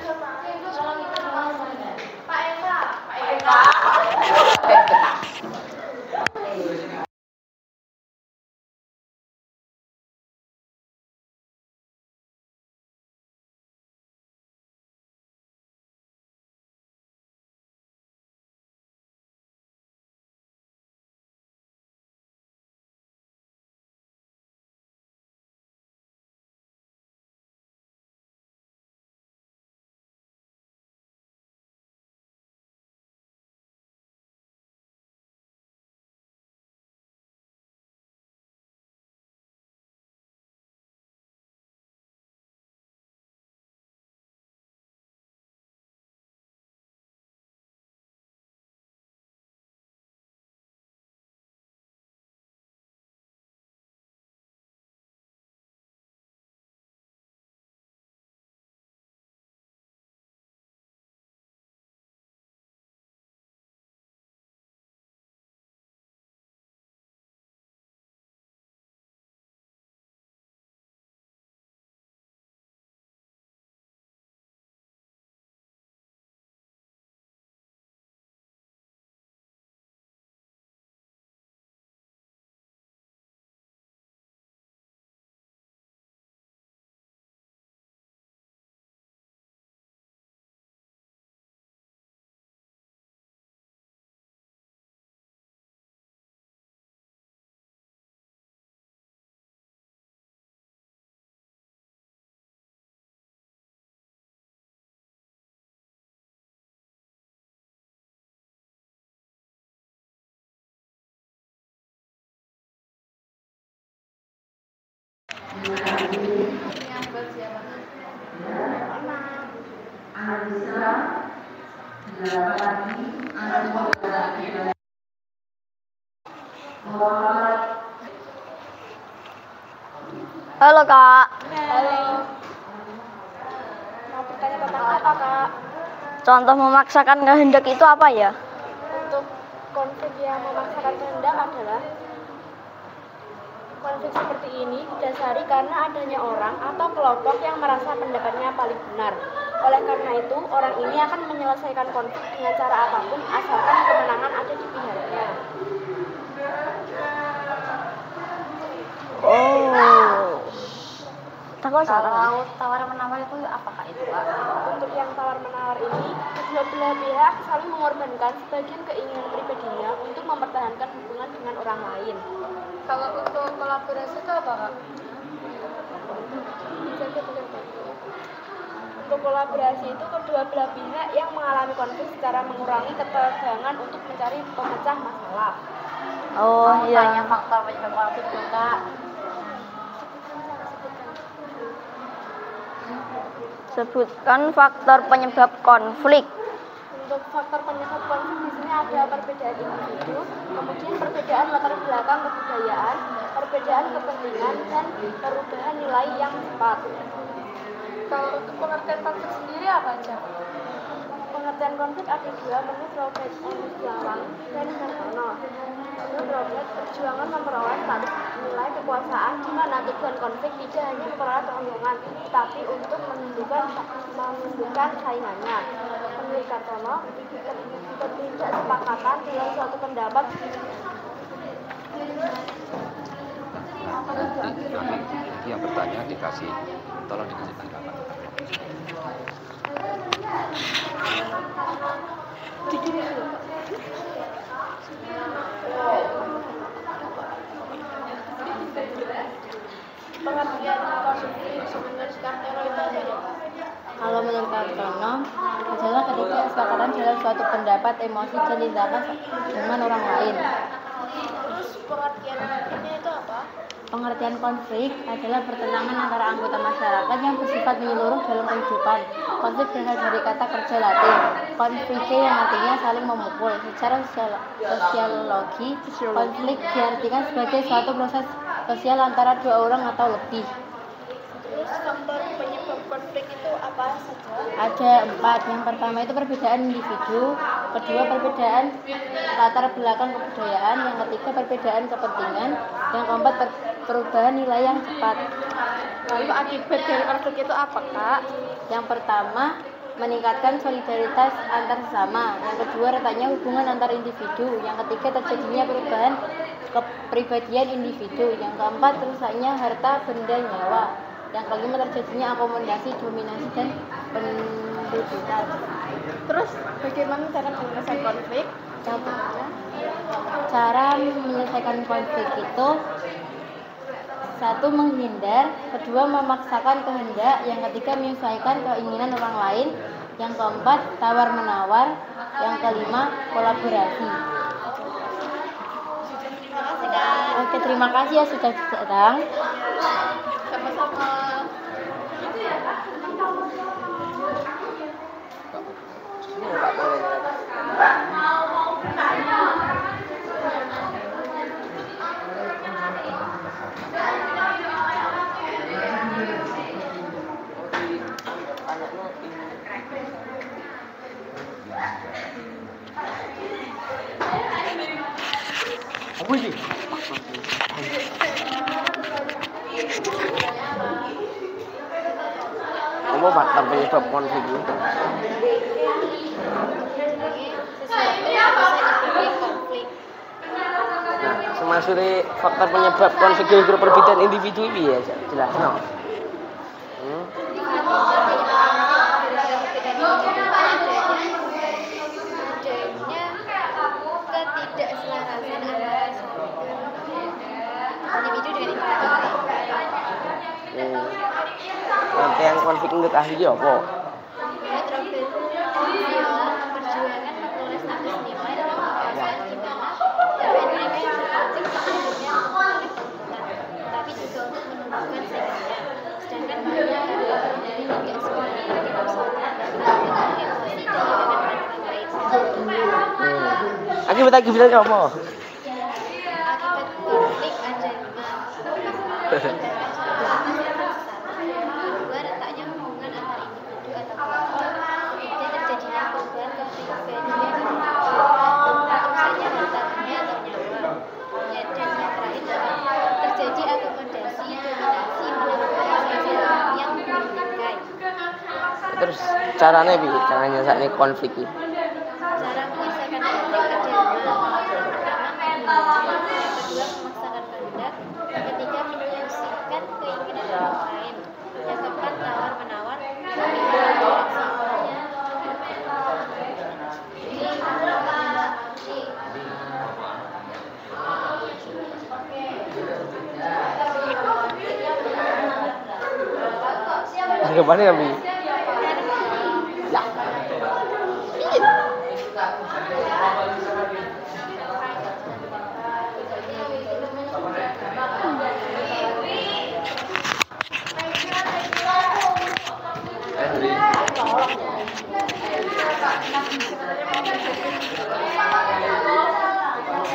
Halo, Kak. Halo. Mau bertanya tentang apa, Kak? Contoh memaksakan kehendak itu apa ya? Untuk konflik yang memaksakan kehendak adalah konflik seperti ini didasari karena adanya orang atau kelompok yang merasa pendapatnya paling benar. Oleh karena itu, orang ini akan menyelesaikan konflik dengan cara apapun asalkan kemenangan ada di pihaknya. Oh. Kalau tawar-menawar itu apakah itu, Pak? untuk yang tawar-menawar ini, kedua belah pihak saling mengorbankan sebagian keinginan pribadinya untuk mempertahankan hubungan dengan orang lain. Kalau untuk kolaborasi itu apa, Kak? Untuk kolaborasi itu kedua belah pihak yang mengalami konflik secara mengurangi ketegangan untuk mencari pemecah masalah. Oh, iya. Faktor penyebab konflik juga. Sebutkan faktor penyebab konflik. Untuk faktor penyebab konflik di sini ada perbedaan individu, kemudian perbedaan latar belakang kebudayaan, perbedaan kepentingan, dan perubahan nilai yang tepat. Kalau untuk pengertian konflik sendiri apa aja? Pengertian konflik ada dua menurut Robert Gilang dan Hartono. Menurut Robert, perjuangan memperoleh status nilai kekuasaan di mana tujuan konflik tidak hanya memperoleh keuntungan, tetapi untuk menundukkan saingannya. Menurut Hartono, ketidaksepakatan dalam suatu pendapat Nanti yang bertanya dikasih, tolong dikasih tanggapan. pengertian konflik menurut Kartono itu apa ya? Kalau menurut Kartono adalah ketidaksepakatan dalam suatu pendapat, emosi, dan tindakan dengan orang lain. Terus pengertian konfliknya itu apa? Pengertian konflik adalah pertentangan antara anggota masyarakat yang bersifat menyeluruh dalam kehidupan. Konflik berasal dari kata kerja Latin konflige yang artinya saling memukul. Secara sosiologi, konflik diartikan sebagai suatu proses sosial antara dua orang atau lebih. Terus faktor penyebab konflik itu apa saja? Ada 4. Yang pertama itu perbedaan individu, kedua perbedaan latar belakang kebudayaan, yang ketiga perbedaan kepentingan, yang keempat perubahan nilai yang cepat. Lalu akibat dari konflik itu apa, Kak? Yang pertama meningkatkan solidaritas antar sesama, yang kedua retaknya hubungan antar individu, yang ketiga terjadinya perubahan kepribadian individu, yang keempat rusaknya harta benda nyawa, yang kelima terjadinya akomodasi, dominasi, dan pendudukan. Terus bagaimana cara menyelesaikan konflik? Cara menyelesaikan konflik itu: 1. Menghindar, kedua memaksakan kehendak, yang ketiga menyesuaikan keinginan orang lain, yang keempat tawar menawar, yang kelima kolaborasi. Terima kasih, Kak. Oke, terima kasih ya sudah datang. Sama-sama. Apa ini? Apa faktor penyebab konflik itu? Nah, semasuk faktor penyebab konflik itu perbedaan individu ini ya, jelas no. Ketidakselarasan antara individu dengan individu. Pengertian konflik menurut ahli apa? Menurut Robert, perjuangan memperoleh status nilai dan kekuasaan di mana mereka yang berkonflik sebenarnya memperoleh keuntungan, tapi juga untuk menundukkan saingannya. Sedangkan banyak dari tidak semuanya yang dimaksudkan dengan emosi dan tindakan lain. Akibat apa? Akibat konflik ada 5. Kedua, retaknya hubungan antar individu atau kelompok. Ketiga, terjadinya perubahan kepribadian rusaknya harta benda atau nyawa. Dan yang terakhir terjadi akomodasi, dominasi, melakukan sosial yang meningkat. Terus caranya bi, cara nyelesaikan konflik ini? Cara menyelesaikan konflik ada 5. Pertama, yang kedua memaksakan kehendak, yang ketiga menyukseskan keinginan orang lain, yang keempat tawar menawar, yang kelima Tanggapannya ya bi? Ya.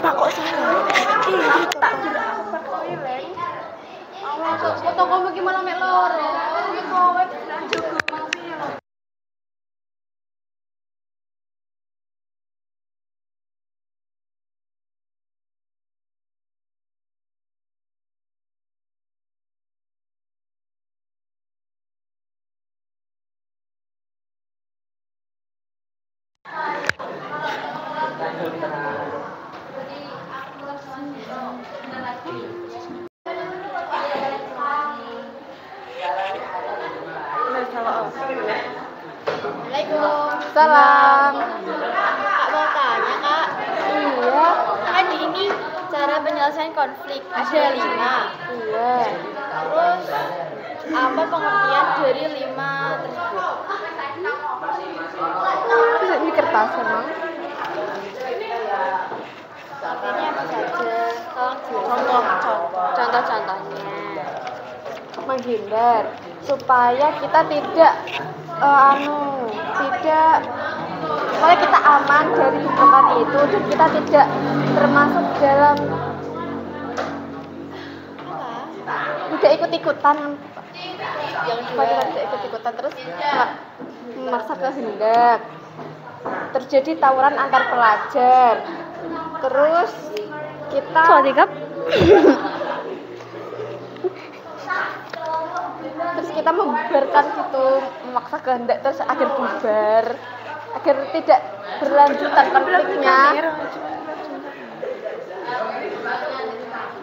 Pak kok salah? Tak kira aku berkoilen. Awal kok toko gimana mek loro. Iki kowe Salam. Kak mau tanya kak. Iya. Kan ini cara penyelesaian konflik ada 5. Iya. Terus apa pengertian dari 5 tersebut? Bisa di kertas emang. Artinya apa saja? Tolong contoh-contohnya. Menghindar supaya kita tidak supaya kita aman dari bentrokan itu dan kita tidak termasuk dalam tidak ikut-ikutan supaya kita tidak ikut-ikutan terus memaksa kehendak terjadi tawuran antar pelajar terus kita terus kita membubarkan gitu memaksa kehendak terus agar bubar agar tidak berlanjutan konfliknya.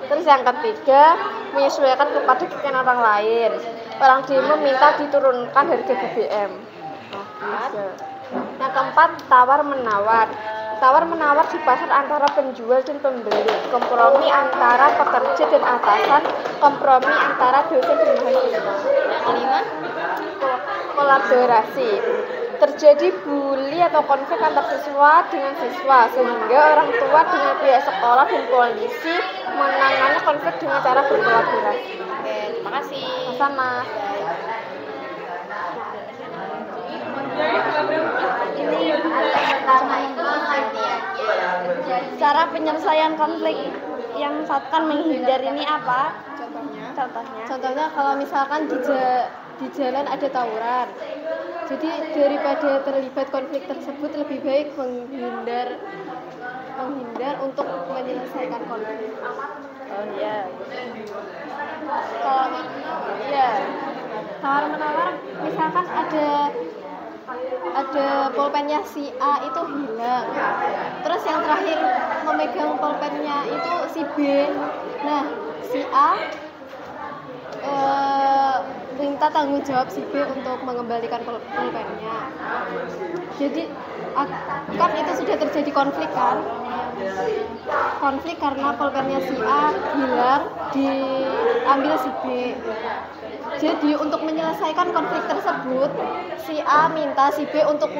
Terus yang ketiga menyesuaikan kepada keinginan orang lain. Orang demo minta diturunkan harga BBM. Yang keempat tawar menawar. Tawar menawar di pasar antara penjual dan pembeli, kompromi antara pekerja dan atasan, kompromi antara dosen dan mahasiswa. Yang kelima, kolaborasi. Terjadi bully atau konflik antar siswa dengan siswa sehingga orang tua dengan pihak sekolah dan polisi menangani konflik dengan cara berkolaborasi. oke, terima kasih. Sama. Cara penyelesaian konflik yang misalkan menghindar ini apa? Contohnya kalau misalkan di jalan ada tawuran. Jadi daripada terlibat konflik tersebut lebih baik menghindar untuk menyelesaikan konflik. Oh iya. Kalau iya. Tawar menawar misalkan ada pulpennya si A itu hilang. Terus yang terakhir memegang pulpennya itu si B. Nah, si A minta tanggung jawab si B untuk mengembalikan pulpennya. Jadi kan itu sudah terjadi konflik kan? Konflik karena pulpennya si A hilang diambil si B. Jadi untuk menyelesaikan konflik tersebut, si A minta si B untuk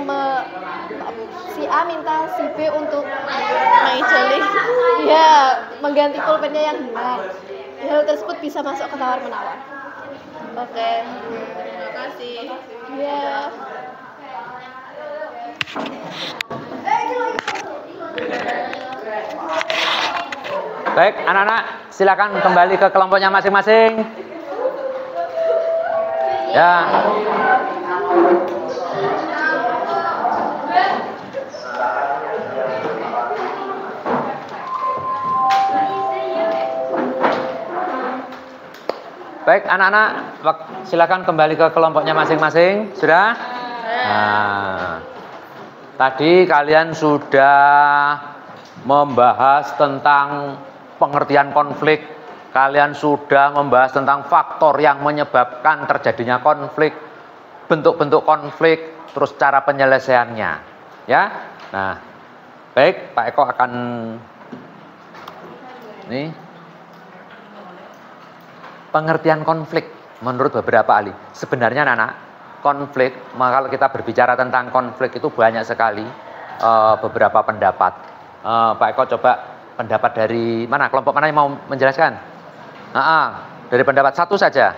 mengganti pulpennya yang hilang. Hal tersebut bisa masuk ke tawar menawar. Oke, terima kasih. Ya. Baik, anak-anak, silakan kembali ke kelompoknya masing-masing. Ya. Baik, anak-anak, silakan kembali ke kelompoknya masing-masing. Sudah? Nah, tadi kalian sudah membahas tentang pengertian konflik. Kalian sudah membahas tentang faktor yang menyebabkan terjadinya konflik, bentuk-bentuk konflik, terus cara penyelesaiannya. Ya. Nah, baik, Pak Eko akan pengertian konflik menurut beberapa ahli. Sebenarnya anak konflik, kalau kita berbicara tentang konflik itu banyak sekali beberapa pendapat. Pak Eko coba pendapat dari mana? Kelompok mana yang mau menjelaskan? Dari pendapat satu saja.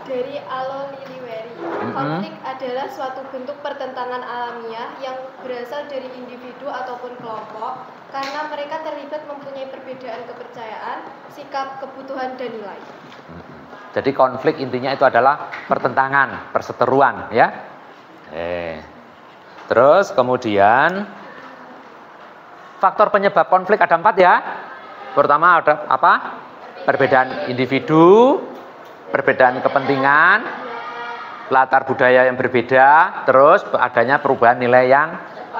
Dari Alo Liliweri, konflik adalah suatu bentuk pertentangan alamiah yang berasal dari individu ataupun kelompok karena mereka terlibat mempunyai perbedaan kepercayaan, sikap, kebutuhan, dan nilai. Jadi konflik intinya itu adalah pertentangan, perseteruan, ya. Terus kemudian faktor penyebab konflik ada 4 ya. Pertama ada apa? Perbedaan individu, perbedaan kepentingan, latar budaya yang berbeda, terus adanya perubahan nilai yang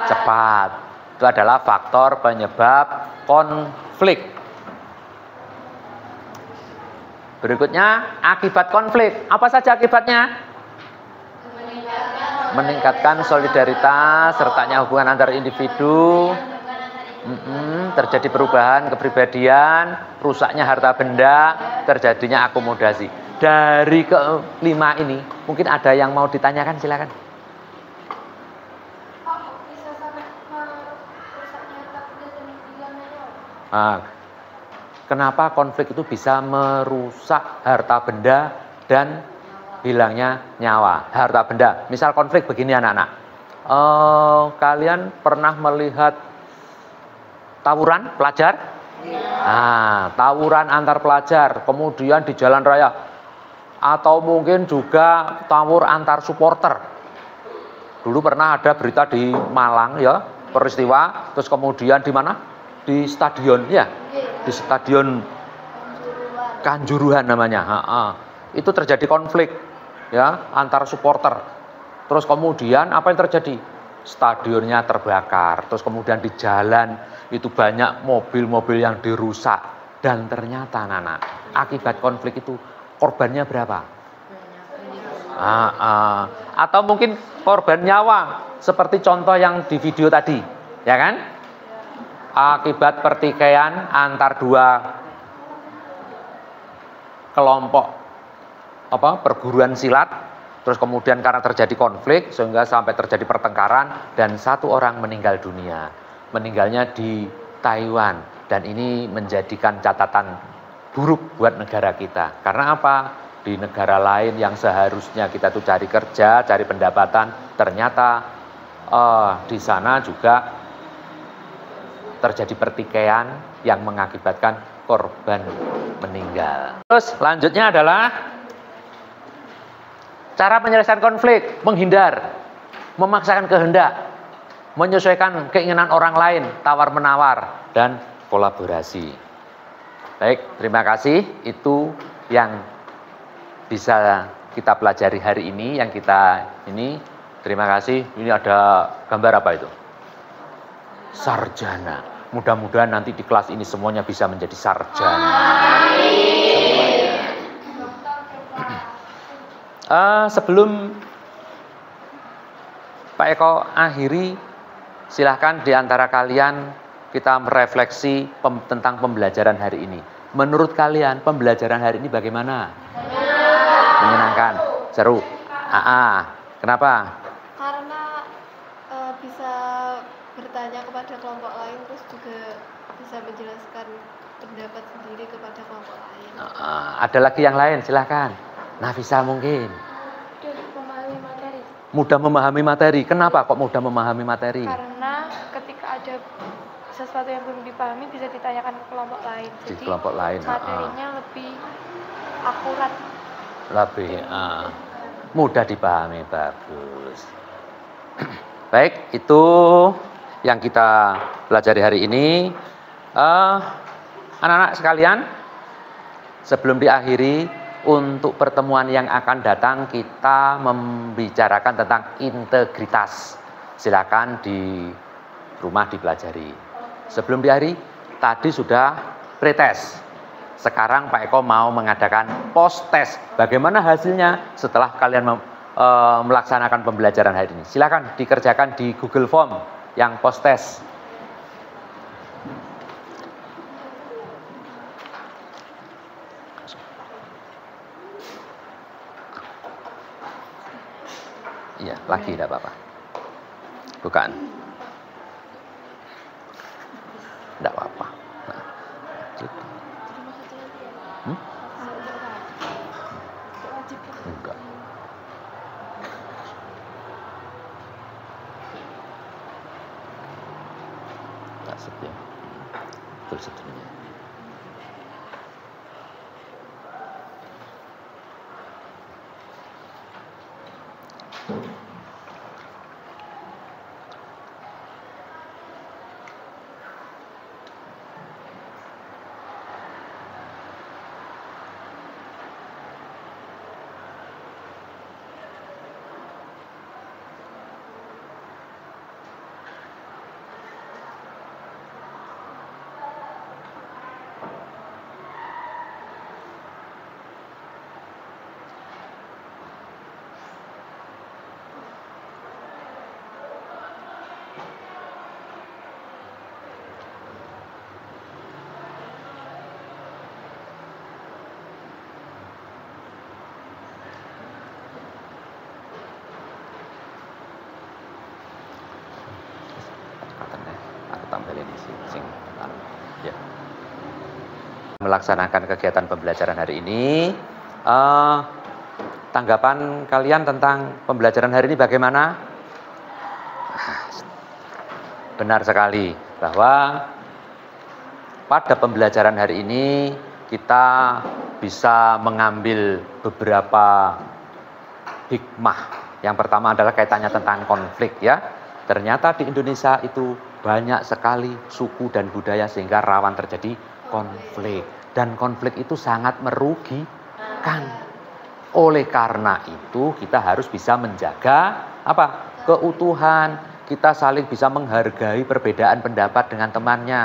cepat. Itu adalah faktor penyebab konflik. Berikutnya, akibat konflik. Apa saja akibatnya? Meningkatkan solidaritas, sertanya hubungan antar individu, terjadi perubahan kepribadian, rusaknya harta benda, terjadinya akomodasi. Dari kelima ini, mungkin ada yang mau ditanyakan, silakan. Kenapa konflik itu bisa merusak harta benda dan hilangnya nyawa? Harta benda, misal konflik begini anak-anak. Kalian pernah melihat tawuran pelajar? Tawuran antar pelajar, kemudian di jalan raya. Atau mungkin juga tawur antar supporter. Dulu pernah ada berita di Malang ya, peristiwa, terus kemudian di mana? Di stadion ya, di stadion Kanjuruhan namanya. Itu terjadi konflik ya antar supporter. Terus kemudian apa yang terjadi? Stadionnya terbakar. Terus kemudian di jalan itu banyak mobil-mobil yang dirusak. Dan ternyata anak-anak, akibat konflik itu korbannya berapa? Atau mungkin korban nyawa seperti contoh yang di video tadi, ya kan? Akibat pertikaian antar dua kelompok perguruan silat, terus kemudian karena terjadi konflik sehingga sampai terjadi pertengkaran dan satu orang meninggal dunia. Meninggalnya di Taiwan, dan ini menjadikan catatan buruk buat negara kita. Karena apa? Di negara lain yang seharusnya kita tuh cari kerja, cari pendapatan, ternyata di sana juga terjadi pertikaian yang mengakibatkan korban meninggal. Terus selanjutnya adalah cara penyelesaian konflik, menghindar, memaksakan kehendak, menyesuaikan keinginan orang lain, tawar-menawar, dan kolaborasi. Baik, terima kasih. Itu yang bisa kita pelajari hari ini, yang kita ini. Terima kasih. Ini ada gambar apa itu? Sarjana. Mudah-mudahan nanti di kelas ini semuanya bisa menjadi sarjana. Sebelum Pak Eko akhiri, silahkan di antara kalian kita merefleksi tentang pembelajaran hari ini. Menurut kalian pembelajaran hari ini bagaimana? Menyenangkan, seru. Kenapa? Karena bisa bertanya kepada kelompok lain, terus juga bisa menjelaskan pendapat sendiri kepada kelompok lain. Ada lagi yang lain, silahkan. Nafisa mungkin. Memahami materi. Mudah memahami materi. Kenapa kok mudah memahami materi? Karena ketika ada sesuatu yang belum dipahami bisa ditanyakan ke kelompok lain. Di Jadi kelompok lain. materinya lebih akurat. Lebih mudah dipahami, bagus. Baik, itu yang kita pelajari hari ini. Anak-anak sekalian, sebelum diakhiri, untuk pertemuan yang akan datang kita membicarakan tentang integritas. Silakan di rumah dipelajari. Sebelum diakhiri, tadi sudah pretest. Sekarang Pak Eko mau mengadakan post-test. Bagaimana hasilnya setelah kalian melaksanakan pembelajaran hari ini? Silakan dikerjakan di Google Form yang post-test. Iya, lagi tidak apa-apa. Bukan. Tidak apa-apa. Nah, gitu. Enggak. Tak setia. Betul setuju. melaksanakan kegiatan pembelajaran hari ini. Tanggapan kalian tentang pembelajaran hari ini bagaimana? Benar sekali bahwa pada pembelajaran hari ini kita bisa mengambil beberapa hikmah. Yang pertama adalah kaitannya tentang konflik ya. Ternyata di Indonesia itu banyak sekali suku dan budaya sehingga rawan terjadi konflik. Dan konflik itu sangat merugikan. Oleh karena itu kita harus bisa menjaga apa? Keutuhan. Kita saling bisa menghargai perbedaan pendapat dengan temannya.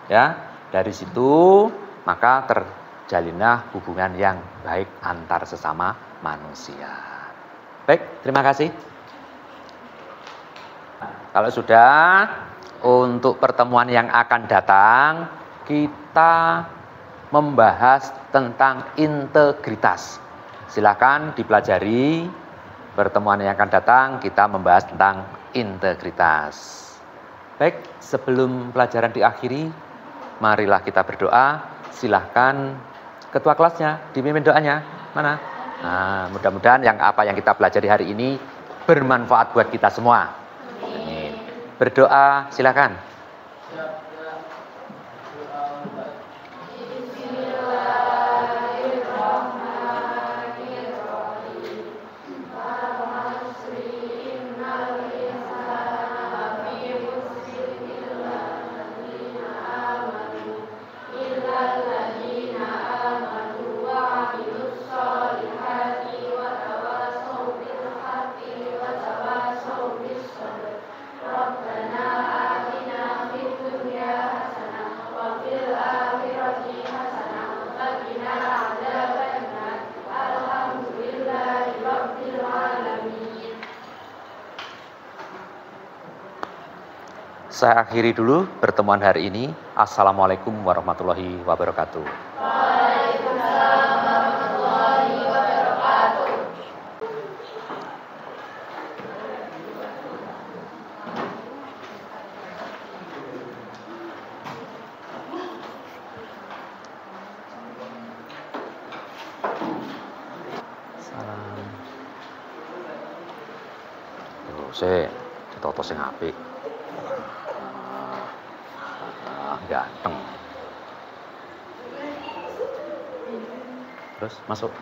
Ya, dari situ maka terjalinlah hubungan yang baik antar sesama manusia. Baik, terima kasih. Kalau sudah, untuk pertemuan yang akan datang, kita membahas tentang integritas. Silakan dipelajari. Pertemuan yang akan datang, kita membahas tentang integritas. Baik, sebelum pelajaran diakhiri, marilah kita berdoa. Silahkan ketua kelasnya dipimpin doanya. Mana? Nah, mudah-mudahan apa yang kita pelajari hari ini bermanfaat buat kita semua. Amin. Berdoa, silakan. Saya akhiri dulu pertemuan hari ini. Assalamualaikum warahmatullahi wabarakatuh. Waalaikumsalam warahmatullahi wabarakatuh. Salam. Saya ditoto sing apik. Ganteng. Terus masuk.